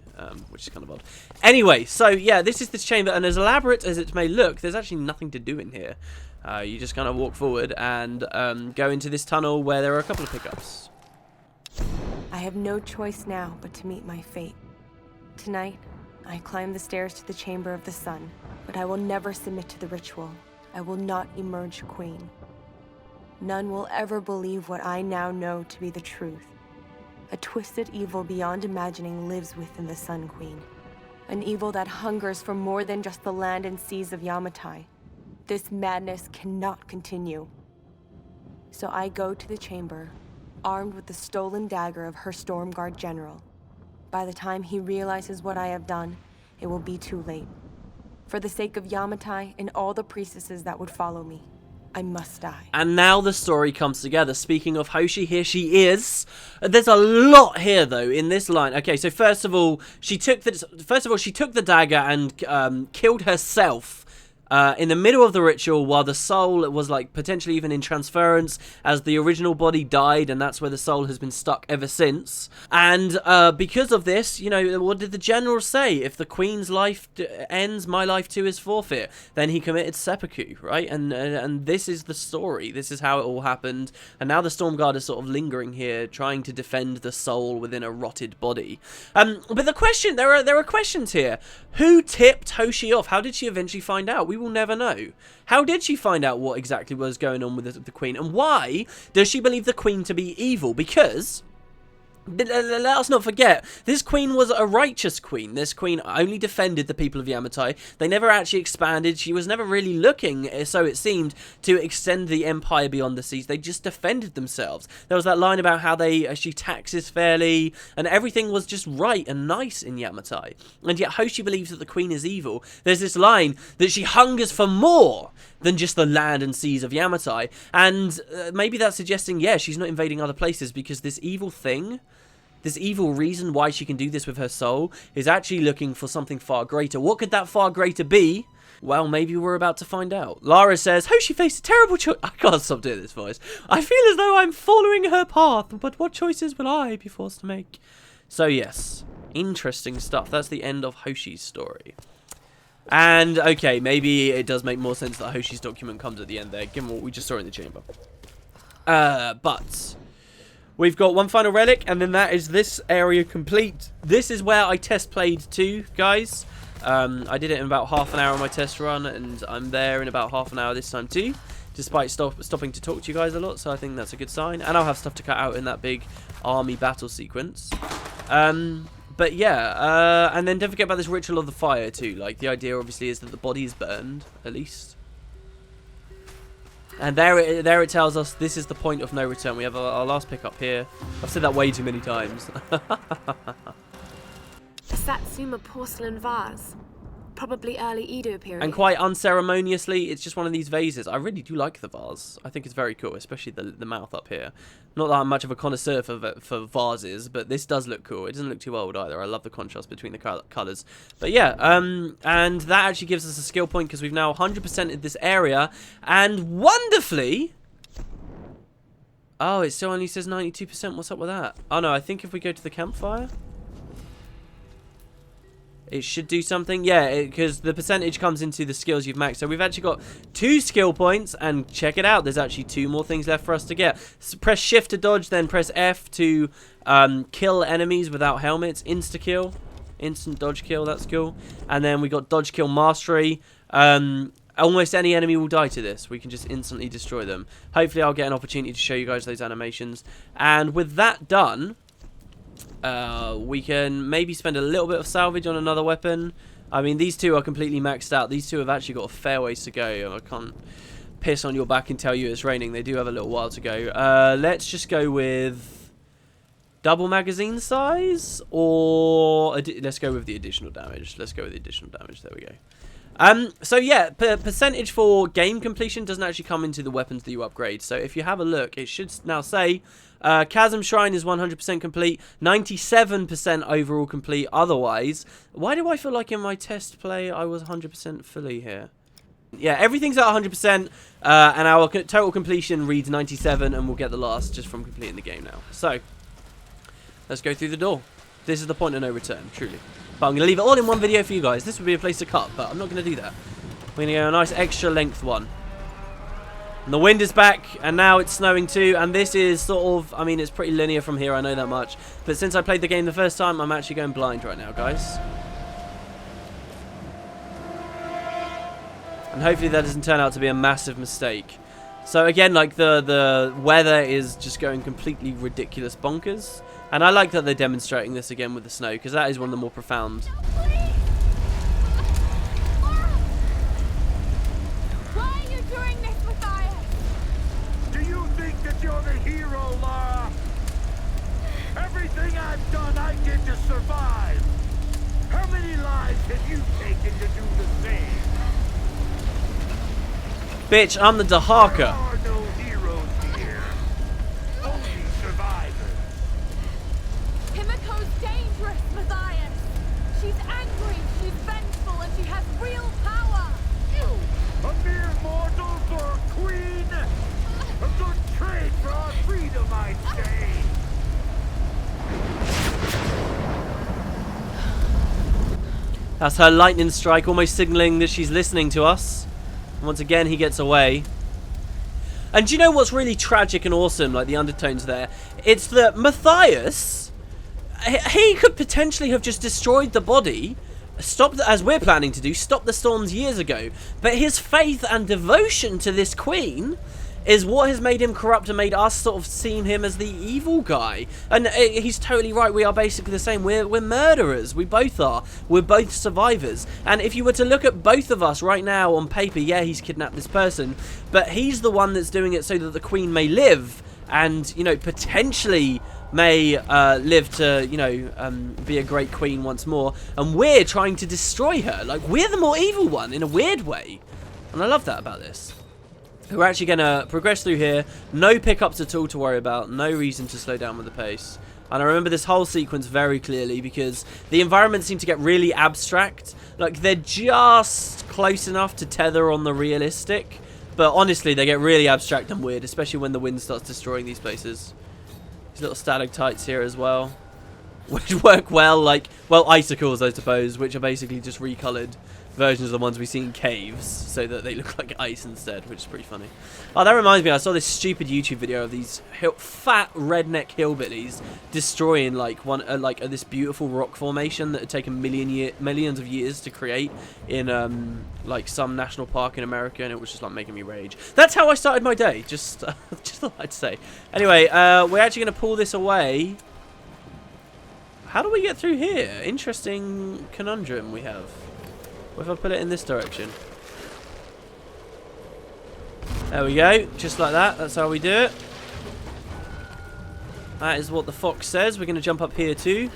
which is kind of odd. Anyway, so yeah, this is this chamber, and as elaborate as it may look, there's actually nothing to do in here. You just kind of walk forward and go into this tunnel where there are a couple of pickups. I have no choice now but to meet my fate. Tonight, I climb the stairs to the Chamber of the Sun, but I will never submit to the ritual. I will not emerge queen. None will ever believe what I now know to be the truth. A twisted evil beyond imagining lives within the Sun Queen. An evil that hungers for more than just the land and seas of Yamatai. This madness cannot continue. So I go to the chamber, armed with the stolen dagger of her Stormguard general. By the time he realizes what I have done, it will be too late. For the sake of Yamatai and all the priestesses that would follow me, I must die. And now the story comes together. Speaking of Hoshi, here she is. There's a lot here, though, in this line. Okay, so first of all, she took the dagger and killed herself in the middle of the ritual, while the soul was like potentially even in transference, as the original body died, and that's where the soul has been stuck ever since. And because of this, you know, what did the general say? If the queen's life ends, my life too is forfeit. Then he committed seppuku, right? And this is the story. This is how it all happened. And now the Stormguard is sort of lingering here, trying to defend the soul within a rotted body. But the question, there are questions here. Who tipped Hoshi off? How did she eventually find out? We will never know. How did she find out what exactly was going on with the queen? And why does she believe the queen to be evil? Because let us not forget, this queen was a righteous queen. This queen only defended the people of Yamatai. They never actually expanded. She was never really looking, so it seemed, to extend the empire beyond the seas. They just defended themselves. There was that line about how she taxes fairly, and everything was just right and nice in Yamatai. And yet Hoshi believes that the queen is evil. There's this line that she hungers for more than just the land and seas of Yamatai. And maybe that's suggesting, yeah, she's not invading other places because this evil thing, this evil reason why she can do this with her soul, is actually looking for something far greater. What could that far greater be? Well, maybe we're about to find out. Lara says, Hoshi faced a terrible choice. I can't stop doing this voice. I feel as though I'm following her path, but what choices will I be forced to make? So yes, interesting stuff. That's the end of Hoshi's story. And, okay, maybe it does make more sense that Hoshi's document comes at the end there, given what we just saw in the chamber. But we've got one final relic, and then that is this area complete. This is where I test played too, guys. I did it in about half an hour on my test run, and I'm there in about half an hour this time too, despite stopping to talk to you guys a lot, so I think that's a good sign. And I'll have stuff to cut out in that big army battle sequence. But yeah, and then don't forget about this ritual of the fire too. Like, the idea obviously is that the body is burned, at least. And there it tells us this is the point of no return. We have our last pickup here. I've said that way too many times. A Satsuma porcelain vase. Probably early Edo period. And quite unceremoniously, it's just one of these vases. I really do like the vase. I think it's very cool, especially the mouth up here. Not that I'm much of a connoisseur for vases, but this does look cool. It doesn't look too old either. I love the contrast between the colours. But yeah, and that actually gives us a skill point because we've now 100%ed this area. And wonderfully... Oh, it still only says 92%. What's up with that? Oh no, I think if we go to the campfire... it should do something. Yeah, because the percentage comes into the skills you've maxed. So we've actually got 2 skill points, and check it out. There's actually 2 more things left for us to get. So press shift to dodge, then press F to kill enemies without helmets. Insta-kill. Instant dodge kill, that's cool. And then we got dodge kill mastery. Almost any enemy will die to this. We can just instantly destroy them. Hopefully I'll get an opportunity to show you guys those animations. And with that done, we can maybe spend a little bit of salvage on another weapon. I mean, these two are completely maxed out. These two have actually got a fair ways to go. I can't piss on your back and tell you it's raining. They do have a little while to go. Let's just go with double magazine size, or let's go with the additional damage. Let's go with the additional damage. There we go. So yeah, percentage for game completion doesn't actually come into the weapons that you upgrade. So if you have a look, it should now say Chasm Shrine is 100% complete, 97% overall complete. Otherwise, why do I feel like in my test play I was 100% fully here? Yeah, everything's at 100%, and our total completion reads 97, and we'll get the last just from completing the game now. So let's go through the door. This is the point of no return, truly. But I'm going to leave it all in one video for you guys. This would be a place to cut, but I'm not going to do that. We're going to go a nice extra length one. And the wind is back, and now it's snowing too. And this is sort of, I mean, it's pretty linear from here, I know that much. But since I played the game the first time, I'm actually going blind right now, guys. And hopefully that doesn't turn out to be a massive mistake. So again, like the weather is just going completely ridiculous bonkers. And I like that they're demonstrating this again with the snow, because that is one of the more profound. Why are you doing this, Matthias? Do you think that you're the hero, Lara? Everything I've done, I did to survive. How many lives have you taken to do the same? Bitch, I'm the Dahaka. There are no heroes here. Only survivors. Himiko's dangerous, Matthias. She's angry, she's vengeful, and she has real power. A mere mortal for a queen? A good trade for our freedom, I'd say. That's her lightning strike, almost signaling that she's listening to us. Once again, he gets away. And do you know what's really tragic and awesome, like the undertones there? It's that Matthias, he could potentially have just destroyed the body, stopped, as we're planning to do, stopped the storms years ago. But his faith and devotion to this queen is what has made him corrupt and made us sort of seem him as the evil guy. And he's totally right. We are basically the same. We're murderers. We both are. We're both survivors. And if you were to look at both of us right now on paper, yeah, he's kidnapped this person, but he's the one that's doing it so that the queen may live and, you know, potentially may live to, you know, be a great queen once more. And we're trying to destroy her. Like, we're the more evil one in a weird way. And I love that about this. We're actually going to progress through here. No pickups at all to worry about. No reason to slow down with the pace. And I remember this whole sequence very clearly because the environments seem to get really abstract. Like, they're just close enough to tether on the realistic. But honestly, they get really abstract and weird, especially when the wind starts destroying these places. These little stalactites here as well, which work well, like, well, icicles, I suppose, which are basically just recolored versions of the ones we see in caves so that they look like ice instead, which is pretty funny. Oh, that reminds me, I saw this stupid YouTube video of these fat redneck hillbillies destroying like this beautiful rock formation that had taken millions of years to create in like some national park in America, and it was just like making me rage. That's how I started my day. Just thought I'd say. Anyway, we're actually going to pull this away. How do we get through here? Interesting conundrum we have. What if I put it in this direction? There we go. Just like that. That's how we do it. That is what the fox says. We're going to jump up here too.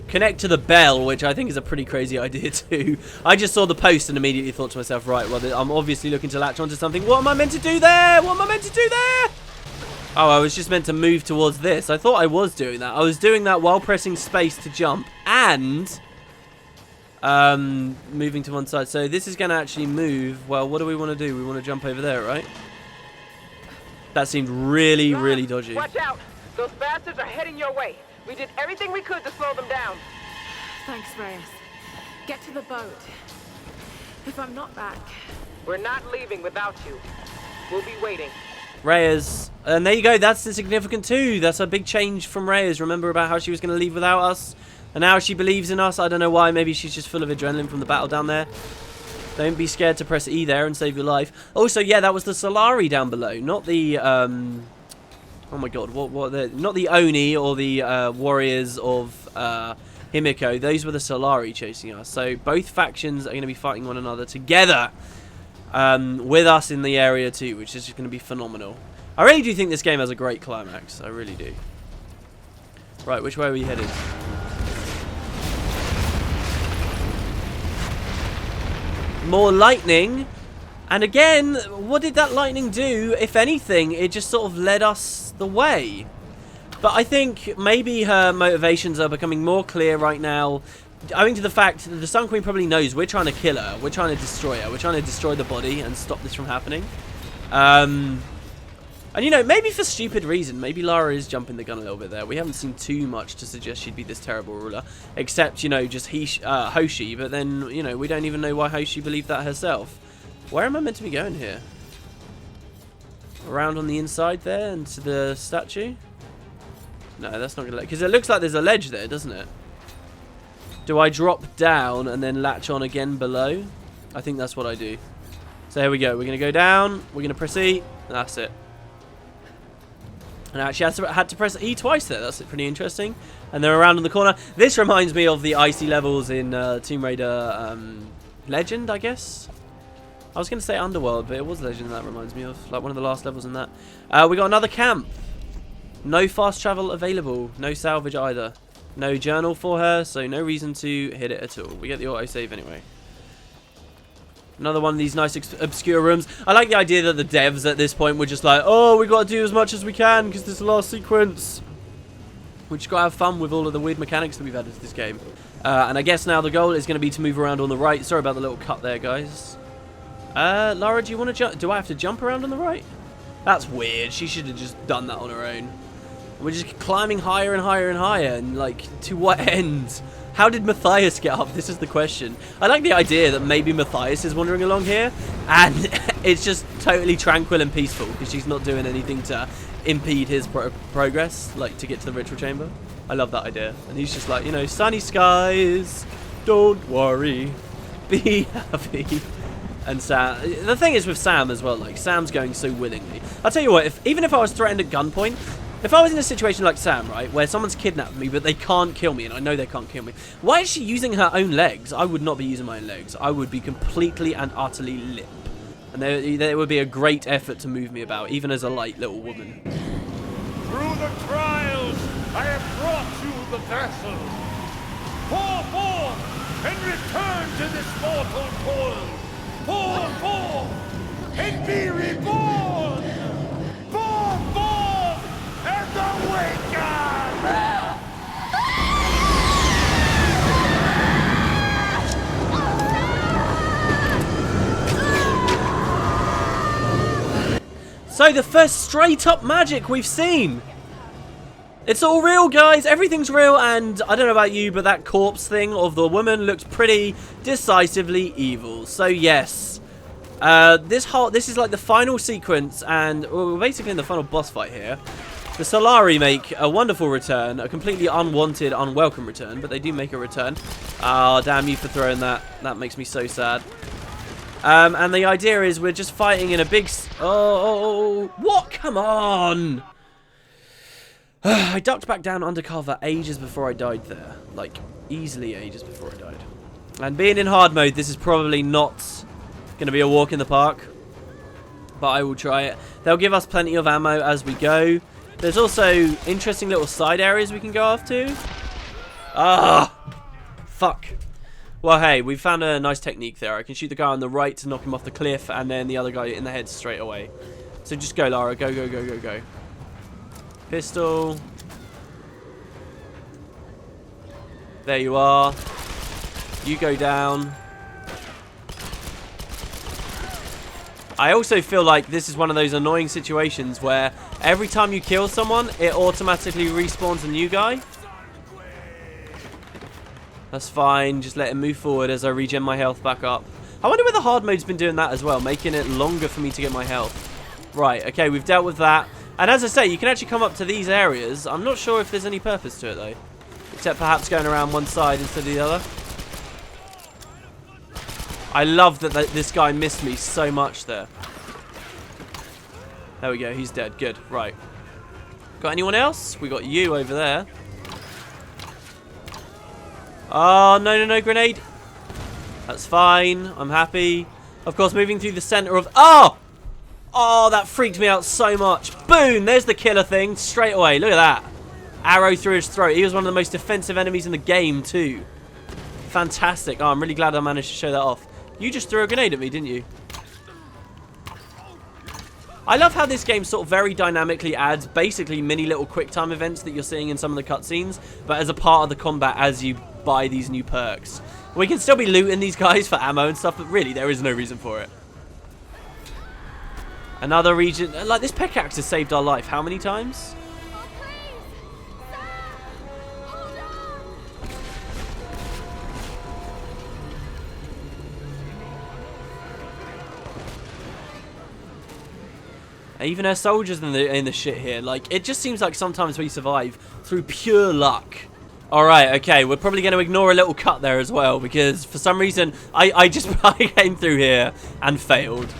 Connect to the bell, which I think is a pretty crazy idea too. I just saw the post and immediately thought to myself, right, well, I'm obviously looking to latch onto something. What am I meant to do there? What am I meant to do there? Oh, I was just meant to move towards this. I thought I was doing that. I was doing that while pressing space to jump and moving to one side. So this is going to actually move. Well, what do we want to do? We want to jump over there, right? That seemed really, really dodgy. Watch out! Those bastards are heading your way. We did everything we could to slow them down. Thanks, Reyes. Get to the boat. If I'm not back... We're not leaving without you. We'll be waiting. Reyes. And there you go. That's insignificant too. That's a big change from Reyes. Remember about how she was going to leave without us? And now she believes in us. I don't know why. Maybe she's just full of adrenaline from the battle down there. Don't be scared to press E there and save your life. Also, yeah, that was the Solari down below. Not the... oh my god. Not the Oni or the warriors of Himiko. Those were the Solari chasing us. So both factions are going to be fighting one another together. With us in the area too, which is just going to be phenomenal. I really do think this game has a great climax. I really do. Right, which way are we headed? More lightning. And again, what did that lightning do? If anything, it just sort of led us the way. But I think maybe her motivations are becoming more clear right now. Owing to the fact that the Sun Queen probably knows we're trying to kill her. We're trying to destroy her. We're trying to destroy the body and stop this from happening. And, you know, maybe for stupid reason, maybe Lara is jumping the gun a little bit there. We haven't seen too much to suggest she'd be this terrible ruler. Except, you know, just Hoshi. But then, you know, we don't even know why Hoshi believed that herself. Where am I meant to be going here? Around on the inside there and to the statue? No, that's not going to... Because it looks like there's a ledge there, doesn't it? Do I drop down and then latch on again below? I think that's what I do. So here we go. We're going to go down. We're going to press E. That's it. And I actually had to press E twice there. That's pretty interesting. And they're around in the corner. This reminds me of the icy levels in Tomb Raider Legend, I guess. I was going to say Underworld, but it was Legend that reminds me of. Like one of the last levels in that. We got another camp. No fast travel available. No salvage either. No journal for her, so no reason to hit it at all. We get the autosave anyway. Another one of these nice obscure rooms. I like the idea that the devs at this point were just like, oh, we got to do as much as we can because this is the last sequence. We just got to have fun with all of the weird mechanics that we've added to this game. And I guess now the goal is going to be to move around on the right. Sorry about the little cut there, guys. Lara, do you want to jump? Do I have to jump around on the right? That's weird. She should have just done that on her own. We're just climbing higher and higher and higher. And, like, to what end? How did Matthias get up? This is the question. I like the idea that maybe Matthias is wandering along here. And it's just totally tranquil and peaceful. Because she's not doing anything to impede his progress. Like, to get to the ritual chamber. I love that idea. And he's just like, you know, sunny skies. Don't worry. Be happy. And Sam, the thing is with Sam as well, like, Sam's going so willingly. I'll tell you what, even if I was threatened at gunpoint, if I was in a situation like Sam, right, where someone's kidnapped me, but they can't kill me, and I know they can't kill me, why is she using her own legs? I would not be using my own legs. I would be completely and utterly limp. And there would be a great effort to move me about, even as a light little woman. Through the trials, I have brought you the vessel. Pour forth and return to this mortal toil. Pour forth and be reborn! Pour forth and awaken! So the first straight up magic we've seen! It's all real, guys. Everything's real, and I don't know about you, but that corpse thing of the woman looked pretty decisively evil. So yes, this is like the final sequence, and we're basically in the final boss fight here. The Solari make a wonderful return, a completely unwanted, unwelcome return, but they do make a return. Oh, damn you for throwing that. That makes me so sad. And the idea is we're just fighting in a big... Oh, what? Come on! I ducked back down undercover ages before I died there. Like, easily ages before I died. And being in hard mode, this is probably not going to be a walk in the park. But I will try it. They'll give us plenty of ammo as we go. There's also interesting little side areas we can go off to. Ah! Fuck. Well, hey, we found a nice technique there. I can shoot the guy on the right to knock him off the cliff, and then the other guy in the head straight away. So just go, Lara. Go, go, go, go, go. Pistol. There you are. You go down. I also feel like this is one of those annoying situations where every time you kill someone, it automatically respawns a new guy. That's fine. Just let him move forward as I regen my health back up. I wonder whether hard mode's been doing that as well, making it longer for me to get my health. Right, okay, we've dealt with that. And as I say, you can actually come up to these areas. I'm not sure if there's any purpose to it, though. Except perhaps going around one side instead of the other. I love that this guy missed me so much there. There we go, he's dead. Good, right. Got anyone else? We got you over there. Oh, no, grenade. That's fine. I'm happy. Of course, moving through the center of... Oh! Oh, that freaked me out so much. Boom! There's the killer thing straight away. Look at that. Arrow through his throat. He was one of the most defensive enemies in the game, too. Fantastic. Oh, I'm really glad I managed to show that off. You just threw a grenade at me, didn't you? I love how this game sort of very dynamically adds basically mini little quick time events that you're seeing in some of the cutscenes, but as a part of the combat as you buy these new perks. We can still be looting these guys for ammo and stuff, but really there is no reason for it. Another region, like this pickaxe has saved our life how many times? Even our soldiers in the shit here. Like, it just seems like sometimes we survive through pure luck. Alright, okay, we're probably going to ignore a little cut there as well, because for some reason, I came through here and failed.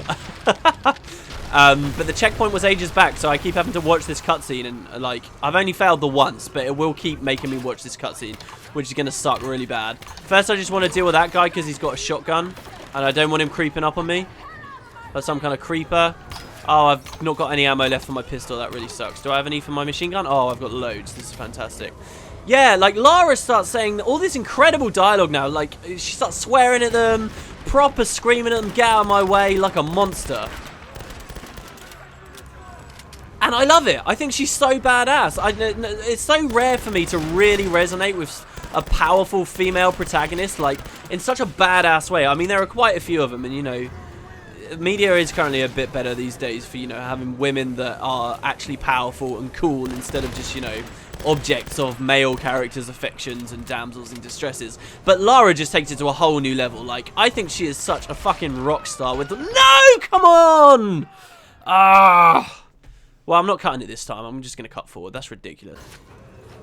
But the checkpoint was ages back, so I keep having to watch this cutscene, and, like, I've only failed the once, but it will keep making me watch this cutscene, which is going to suck really bad. First, I just want to deal with that guy, because he's got a shotgun, and I don't want him creeping up on me. Or some kind of creeper. Oh, I've not got any ammo left for my pistol. That really sucks. Do I have any for my machine gun? Oh, I've got loads. This is fantastic. Yeah, like, Lara starts saying all this incredible dialogue now. Like, she starts swearing at them, proper screaming at them, get out of my way, like a monster. And I love it. I think she's so badass. It's so rare for me to really resonate with a powerful female protagonist, like, in such a badass way. I mean, there are quite a few of them, and, you know, media is currently a bit better these days for, you know, having women that are actually powerful and cool instead of just, you know, objects of male characters' affections and damsels in distresses. But Lara just takes it to a whole new level. Like, I think she is such a fucking rock star with the... No! Come on! Ah! Well, I'm not cutting it this time. I'm just going to cut forward. That's ridiculous.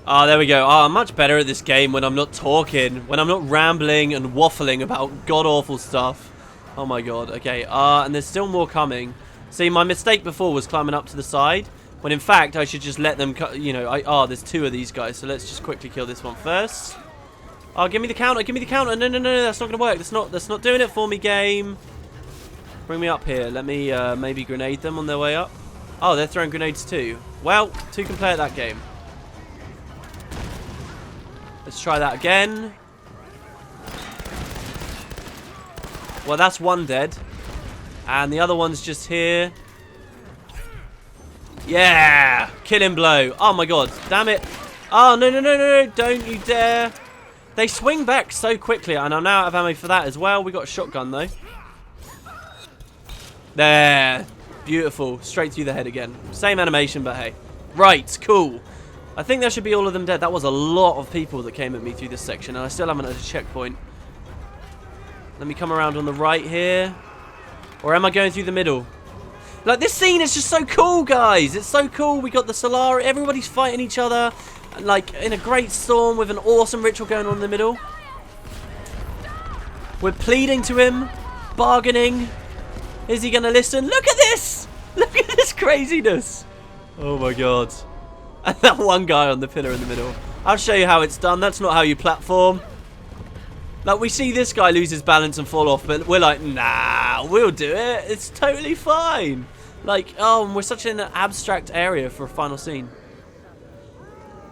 Ah, there we go. Ah, I'm much better at this game when I'm not talking, when I'm not rambling and waffling about god-awful stuff. Oh my god, okay, and there's still more coming. See, my mistake before was climbing up to the side, when in fact I should just let them, you know, there's two of these guys, so let's just quickly kill this one first. Oh, give me the counter, give me the counter. No, that's not going to work. That's not doing it for me, game. Bring me up here. Let me maybe grenade them on their way up. Oh, they're throwing grenades too. Well, two can play at that game. Let's try that again. Well, that's one dead. And the other one's just here. Yeah! Killing blow. Oh my god. Damn it. Oh, no. Don't you dare. They swing back so quickly. And I'm now out of ammo for that as well. We got a shotgun, though. There. Beautiful. Straight through the head again. Same animation, but hey. Right. Cool. I think there should be all of them dead. That was a lot of people that came at me through this section. And I still haven't had a checkpoint. Let me come around on the right here. Or am I going through the middle? Like, this scene is just so cool, guys. It's so cool. We got the Solara. Everybody's fighting each other. Like, in a great storm with an awesome ritual going on in the middle. We're pleading to him. Bargaining. Is he going to listen? Look at this. Look at this craziness. Oh, my God. And that one guy on the pillar in the middle. I'll show you how it's done. That's not how you platform. Like, we see this guy lose his balance and fall off, but we're like, nah, we'll do it. It's totally fine. Like, oh, we're such an abstract area for a final scene.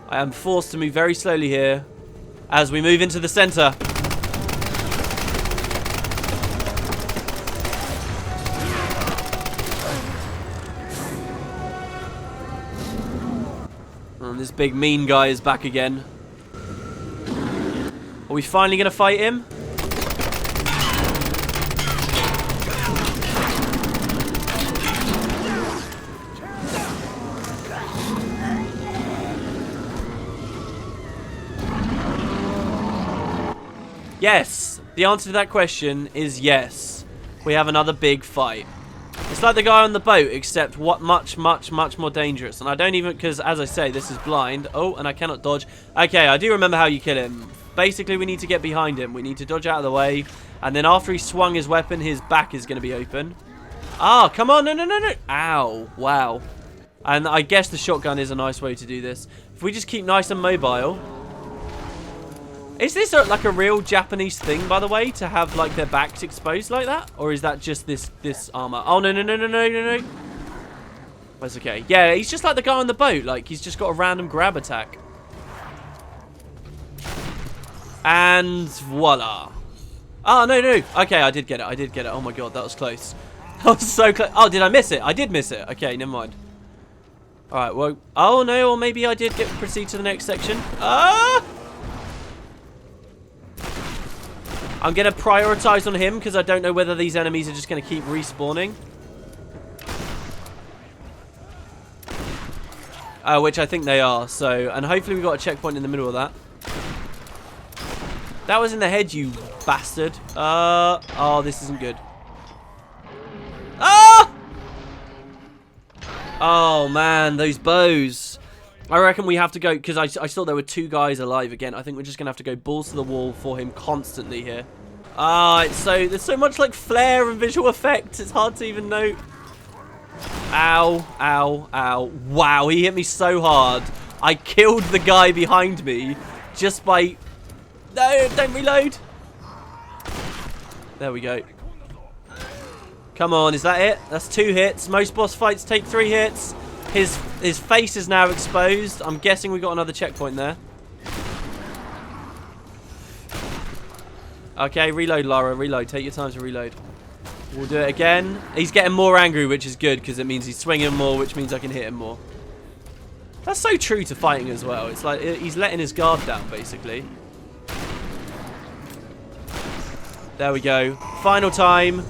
I am forced to move very slowly here as we move into the center. And this big mean guy is back again. Are we finally going to fight him? Yes. The answer to that question is yes. We have another big fight. It's like the guy on the boat, except what much more dangerous. And I don't even, because as I say, this is blind. Oh, and I cannot dodge. Okay, I do remember how you kill him. Basically, we need to get behind him. We need to dodge out of the way. And then after he swung his weapon, his back is going to be open. Ah, come on. No. Ow. Wow. And I guess the shotgun is a nice way to do this. If we just keep nice and mobile. Is this like a real Japanese thing, by the way, to have like their backs exposed like that? Or is that just this armor? Oh, no. That's okay. Yeah, he's just like the guy on the boat. Like, he's just got a random grab attack. And voila. Oh, no. Okay, I did get it. Oh, my God, that was close. I was so close. Oh, did I miss it? I did miss it. Okay, never mind. All right, well. Oh, no, or maybe I did proceed to the next section. Ah! I'm going to prioritize on him because I don't know whether these enemies are just going to keep respawning. Which I think they are. So, and hopefully we got a checkpoint in the middle of that. That was in the head, you bastard. Oh, this isn't good. Ah! Oh, man, those bows. I reckon we have to go, because I saw there were 2 guys alive again. I think we're just going to have to go balls to the wall for him constantly here. There's so much like flair and visual effects. It's hard to even know. Ow. Wow, he hit me so hard. I killed the guy behind me just by... No, don't reload. There we go. Come on, is that it? That's 2 hits. Most boss fights take 3 hits. His face is now exposed. I'm guessing we got another checkpoint there. Okay, reload, Lara. Reload. Take your time to reload. We'll do it again. He's getting more angry, which is good, because it means he's swinging more, which means I can hit him more. That's so true to fighting as well. It's like he's letting his guard down, basically. There we go. Final time.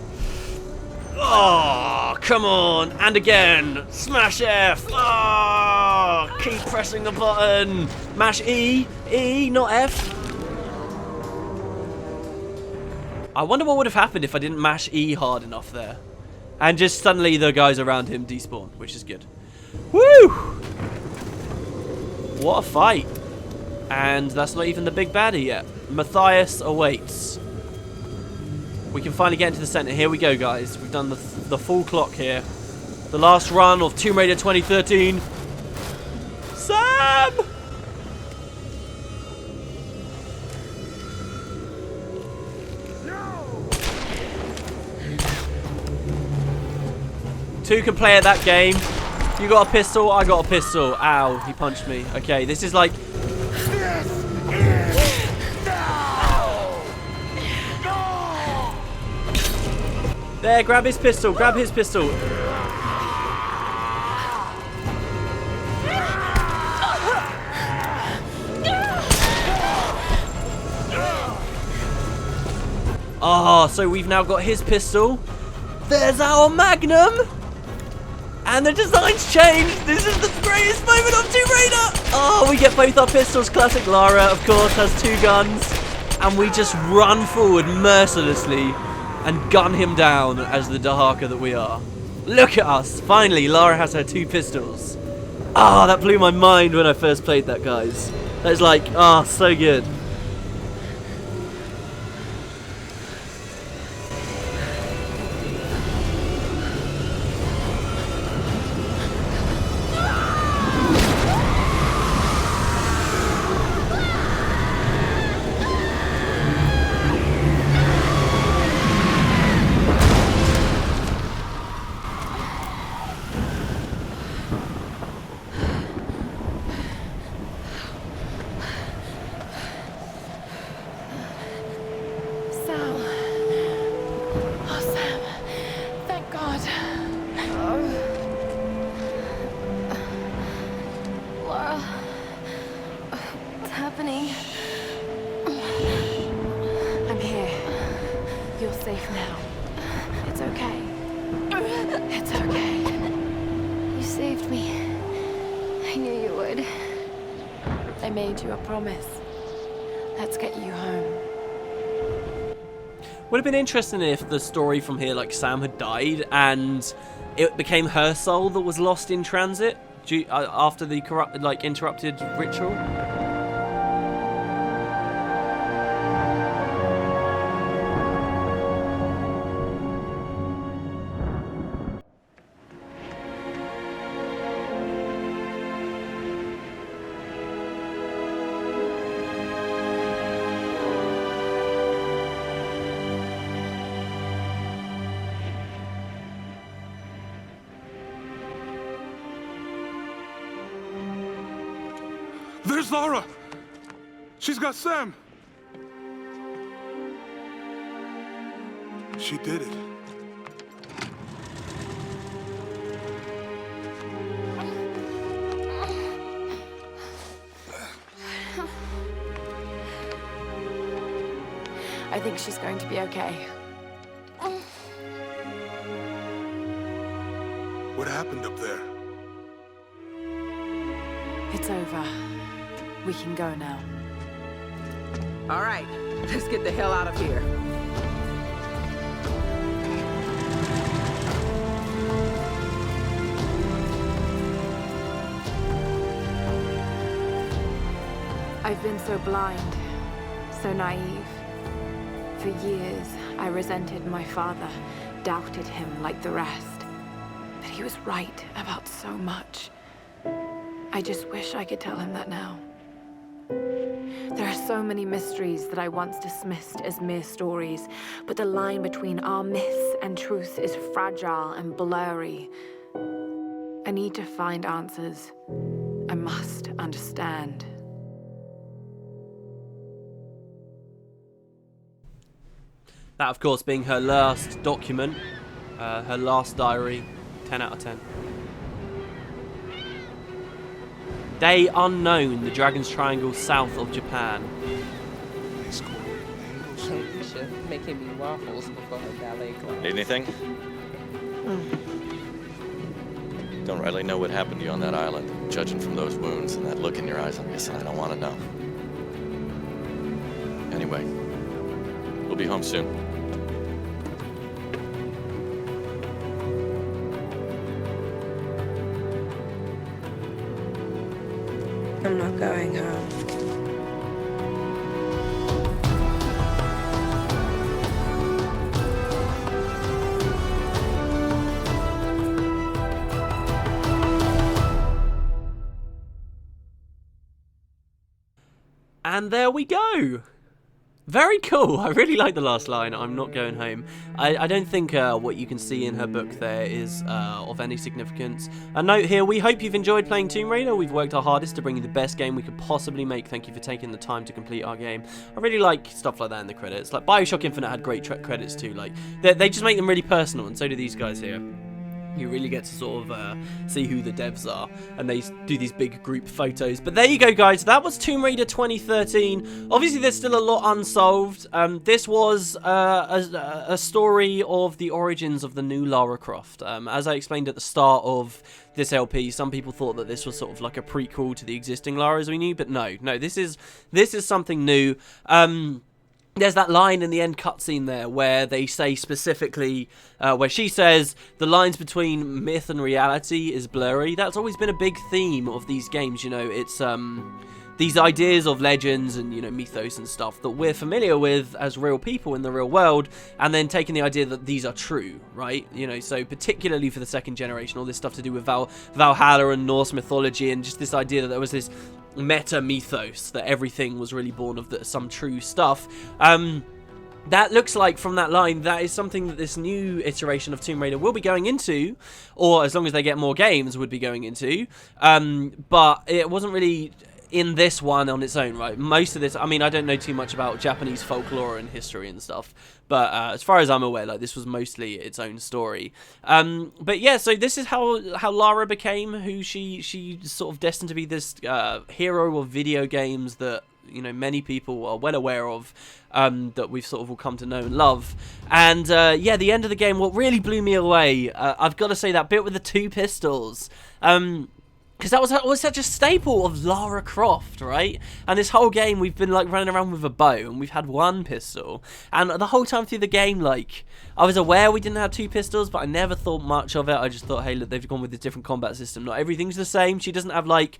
Oh, come on. And again. Smash F. Oh, keep pressing the button. Mash E. E, not F. I wonder what would have happened if I didn't mash E hard enough there. And just suddenly the guys around him despawn, which is good. Woo! What a fight. And that's not even the big baddie yet. Matthias awaits. We can finally get into the center. Here we go, guys. We've done the full clock here. The last run of Tomb Raider 2013. Sam! Two can play at that game. You got a pistol, I got a pistol. Ow, he punched me. Okay, this is like... There, grab his pistol, grab his pistol. Oh, so we've now got his pistol. There's our Magnum. And the design's changed. This is the greatest moment of Tomb Raider. Oh, we get both our pistols. Classic Lara, of course, has 2 guns. And we just run forward mercilessly and gun him down as the Dahaka that we are. Look at us. Finally, Lara has her 2 pistols. Ah, that blew my mind when I first played that, guys. That was like, ah, so good. I'm here. You're safe now. It's okay. It's okay. You saved me. I knew you would. I made you a promise. Let's get you home. Would have been interesting if the story from here, like Sam had died and it became her soul that was lost in transit after the interrupted ritual. There's Lara! She's got Sam! She did it. I think she's going to be okay. What happened up there? It's over. We can go now. All right, let's get the hell out of here. I've been so blind, so naive. For years, I resented my father, doubted him like the rest. But he was right about so much. I just wish I could tell him that now. There are so many mysteries that I once dismissed as mere stories, but the line between our myths and truth is fragile and blurry. I need to find answers. I must understand. That, of course, being her last document, her last diary. 10 out of 10. Day unknown, the Dragon's Triangle south of Japan. Making me waffles before her ballet class. Need anything? Don't rightly know what happened to you on that island. Judging from those wounds and that look in your eyes, I'm guessing I don't want to know. Anyway, we'll be home soon. I'm not going home. And there we go. Very cool. I really like the last line, I'm not going home. I don't think what you can see in her book there is of any significance. A note here, we hope you've enjoyed playing Tomb Raider. We've worked our hardest to bring you the best game we could possibly make. Thank you for taking the time to complete our game. I really like stuff like that in the credits. Like BioShock Infinite had great credits too. Like they just make them really personal, and so do these guys here. You really get to sort of see who the devs are, and they do these big group photos. But there you go, guys. That was Tomb Raider 2013. Obviously, there's still a lot unsolved. This was a story of the origins of the new Lara Croft. As I explained at the start of this LP, some people thought that this was sort of like a prequel to the existing Lara as we knew, but no, this is something new. There's that line in the end cutscene there where they say specifically, where she says, the lines between myth and reality is blurry. That's always been a big theme of these games, you know. It's these ideas of legends and, you know, mythos and stuff that we're familiar with as real people in the real world, and then taking the idea that these are true, right? You know, so particularly for the second generation, all this stuff to do with Valhalla and Norse mythology, and just this idea that there was this meta mythos that everything was really born of some true stuff. That looks like, from that line, that is something that this new iteration of Tomb Raider will be going into, or as long as they get more games, would be going into. But it wasn't really in this one on its own, right? Most of this, I mean, I don't know too much about Japanese folklore and history and stuff, but as far as I'm aware, like, this was mostly its own story. But yeah, so this is how Lara became who she's sort of destined to be, this hero of video games that, you know, many people are well aware of, that we've sort of all come to know and love. And yeah, the end of the game, what really blew me away, I've got to say, that bit with the two pistols. because that was such a staple of Lara Croft, right? And this whole game, we've been like running around with a bow, and we've had one pistol. And the whole time through the game, like, I was aware we didn't have two pistols, but I never thought much of it. I just thought, hey, look, they've gone with a different combat system. Not everything's the same. She doesn't have like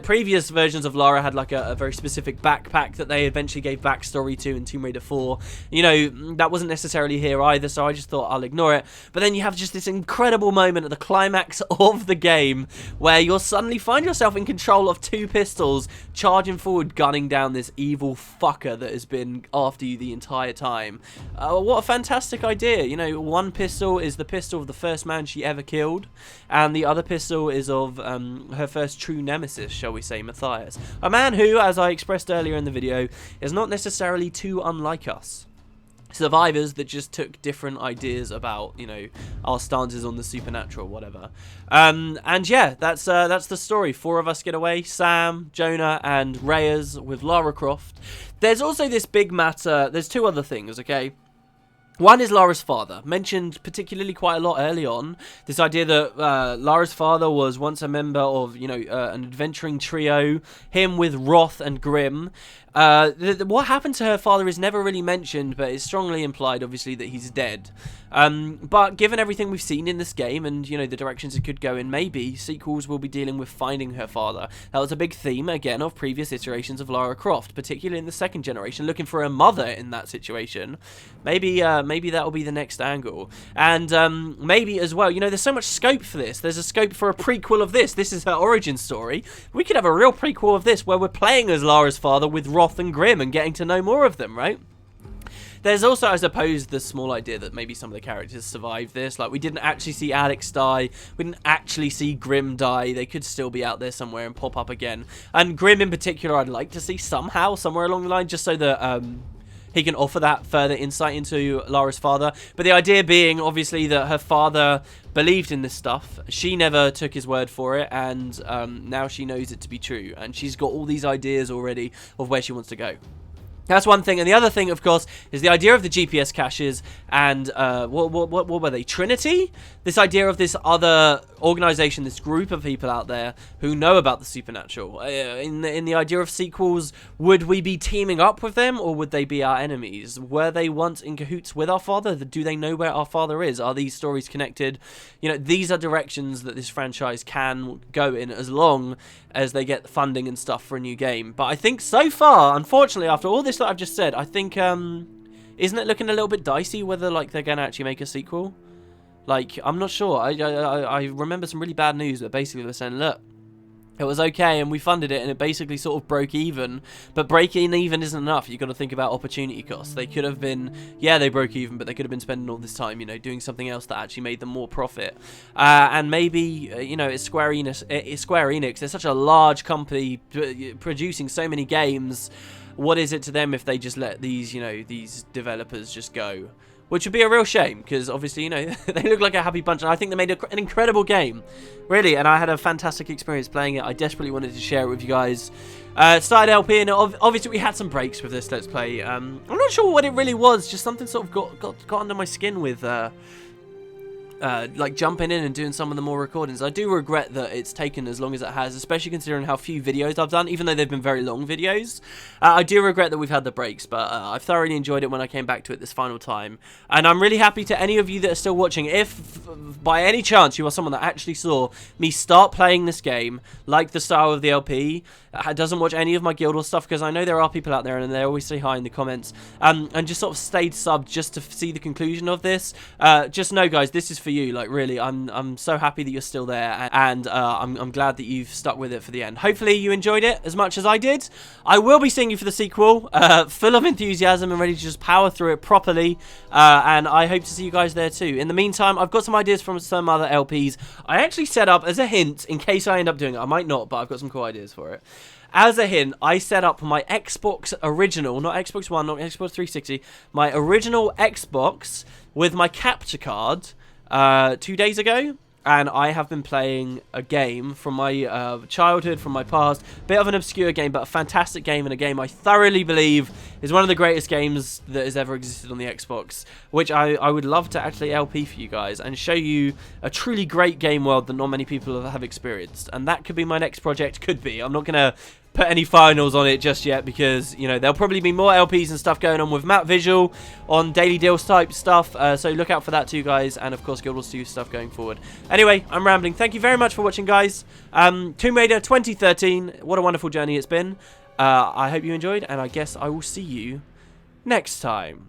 previous versions of Lara had like a very specific backpack that they eventually gave backstory to in Tomb Raider 4. You know, that wasn't necessarily here either, so I just thought I'll ignore it. But then you have just this incredible moment at the climax of the game where you're suddenly find yourself in control of two pistols, charging forward, gunning down this evil fucker that has been after you the entire time. What a fantastic idea. You know, one pistol is the pistol of the first man she ever killed, and the other pistol is of her first true nemesis, shall we say, Matthias. A man who, as I expressed earlier in the video, is not necessarily too unlike us. Survivors that just took different ideas about, you know, our stances on the supernatural, whatever. And yeah, that's the story. 4 of us get away: Sam, Jonah, and Reyes with Lara Croft. There's also this big matter. There's 2 other things, okay? One is Lara's father, mentioned particularly quite a lot early on. This idea that Lara's father was once a member of, you know, an adventuring trio, him with Roth and Grimm. What happened to her father is never really mentioned, but it's strongly implied, obviously, that he's dead. But given everything we've seen in this game and, you know, the directions it could go in, maybe sequels will be dealing with finding her father. That was a big theme, again, of previous iterations of Lara Croft, particularly in the 2nd generation, looking for her mother in that situation. Maybe that will be the next angle. And maybe as well, you know, there's so much scope for this. There's a scope for a prequel of this. This is her origin story. We could have a real prequel of this where we're playing as Lara's father with Roth and Grimm and getting to know more of them, right? There's also, I suppose, the small idea that maybe some of the characters survived this. Like, we didn't actually see Alex die. We didn't actually see Grimm die. They could still be out there somewhere and pop up again. And Grimm in particular, I'd like to see somehow, somewhere along the line, just so that he can offer that further insight into Lara's father. But the idea being, obviously, that her father believed in this stuff. She never took his word for it, and now she knows it to be true. And she's got all these ideas already of where she wants to go. That's one thing. And the other thing, of course, is the idea of the GPS caches and, what were they? Trinity? This idea of this other organization, this group of people out there who know about the supernatural. In the idea of sequels, would we be teaming up with them, or would they be our enemies? Were they once in cahoots with our father? Do they know where our father is? Are these stories connected? You know, these are directions that this franchise can go in, as long as they get funding and stuff for a new game. But I think so far, unfortunately, after all this that I've just said, I think, isn't it looking a little bit dicey whether, like, they're going to actually make a sequel? Like, I'm not sure. I remember some really bad news that basically were saying, look, it was okay and we funded it and it basically sort of broke even, but breaking even isn't enough. You've got to think about opportunity costs. They could have been, yeah, they broke even, but they could have been spending all this time, you know, doing something else that actually made them more profit. And maybe, you know, it's Square Enix. They're such a large company producing so many games. What is it to them if they just let these, you know, these developers just go? Which would be a real shame, because obviously, you know, they look like a happy bunch, and I think they made an incredible game, really, and I had a fantastic experience playing it. I desperately wanted to share it with you guys. Started LP, and obviously we had some breaks with this Let's Play. I'm not sure what it really was, just something sort of got under my skin with like jumping in and doing some of the more recordings. I do regret that it's taken as long as it has, especially considering how few videos I've done, even though they've been very long videos. I do regret that we've had the breaks, but I've thoroughly enjoyed it when I came back to it this final time. And I'm really happy to any of you that are still watching, if by any chance you are someone that actually saw me start playing this game, like the style of the LP, doesn't watch any of my Guild Wars stuff, because I know there are people out there and they always say hi in the comments, and just sort of stayed subbed just to see the conclusion of this. Just know, guys, this is for you. Like, really, I'm so happy that you're still there, and I'm glad that you've stuck with it for the end. Hopefully you enjoyed it as much as I did. I will be seeing you for the sequel, full of enthusiasm and ready to just power through it properly, and I hope to see you guys there too. In the meantime, I've got some ideas from some other LPs I actually set up as a hint in case I end up doing it. I might not, but I've got some cool ideas for it. As a hint, I set up my Xbox original, not Xbox One, not Xbox 360, my original Xbox with my capture card 2 days ago. and I have been playing a game from my childhood, from my past. Bit of an obscure game, but a fantastic game, and a game I thoroughly believe is one of the greatest games that has ever existed on the Xbox, which I would love to actually LP for you guys and show you a truly great game world that not many people have experienced. And that could be my next project, could be. I'm not going to put any finals on it just yet because, you know, there'll probably be more LPs and stuff going on with Map Visual on Daily Deals type stuff, so look out for that too, guys, and of course Guild Wars 2 stuff going forward. Anyway, I'm rambling. Thank you very much for watching, guys. Tomb Raider 2013, what a wonderful journey it's been. I hope you enjoyed, and I guess I will see you next time.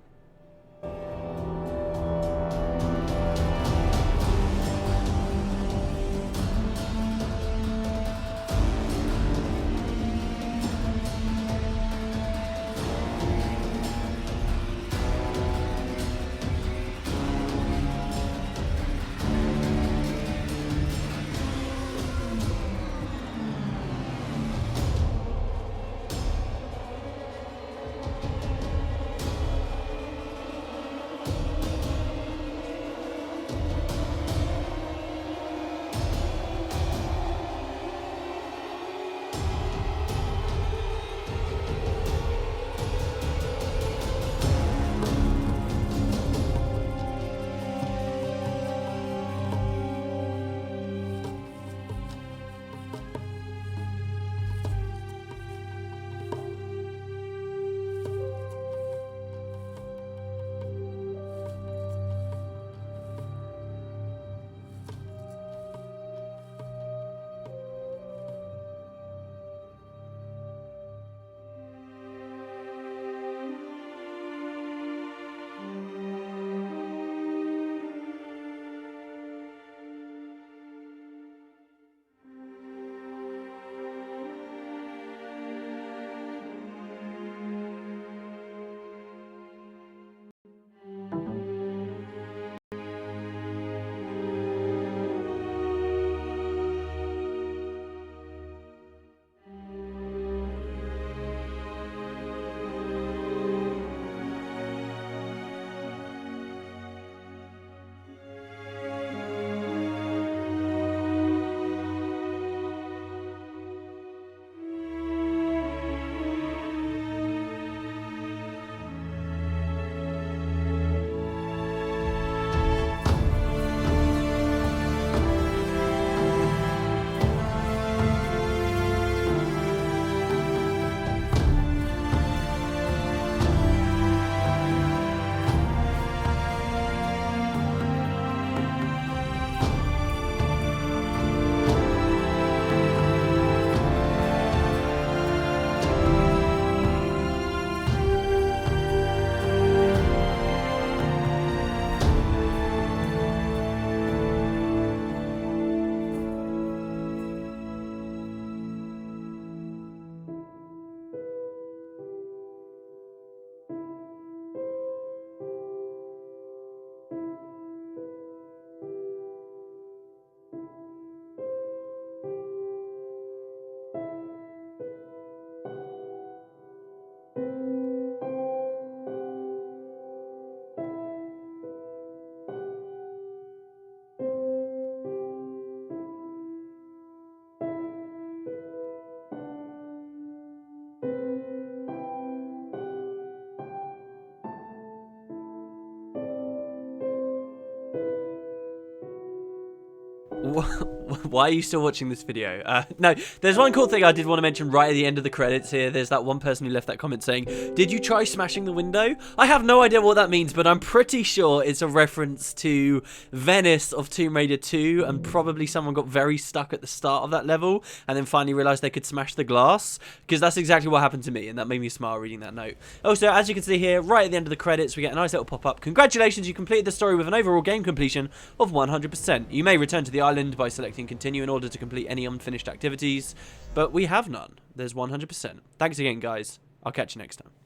Why are you still watching this video? No, there's one cool thing I did want to mention right at the end of the credits here. There's that one person who left that comment saying, "Did you try smashing the window?" I have no idea what that means, but I'm pretty sure it's a reference to Venice of Tomb Raider 2, and probably someone got very stuck at the start of that level and then finally realized they could smash the glass, because that's exactly what happened to me, and that made me smile reading that note. Also, as you can see here, right at the end of the credits, we get a nice little pop-up. Congratulations, you completed the story with an overall game completion of 100%. You may return to the island by selecting continue in order to complete any unfinished activities, but we have none. There's 100%. Thanks again, guys. I'll catch you next time.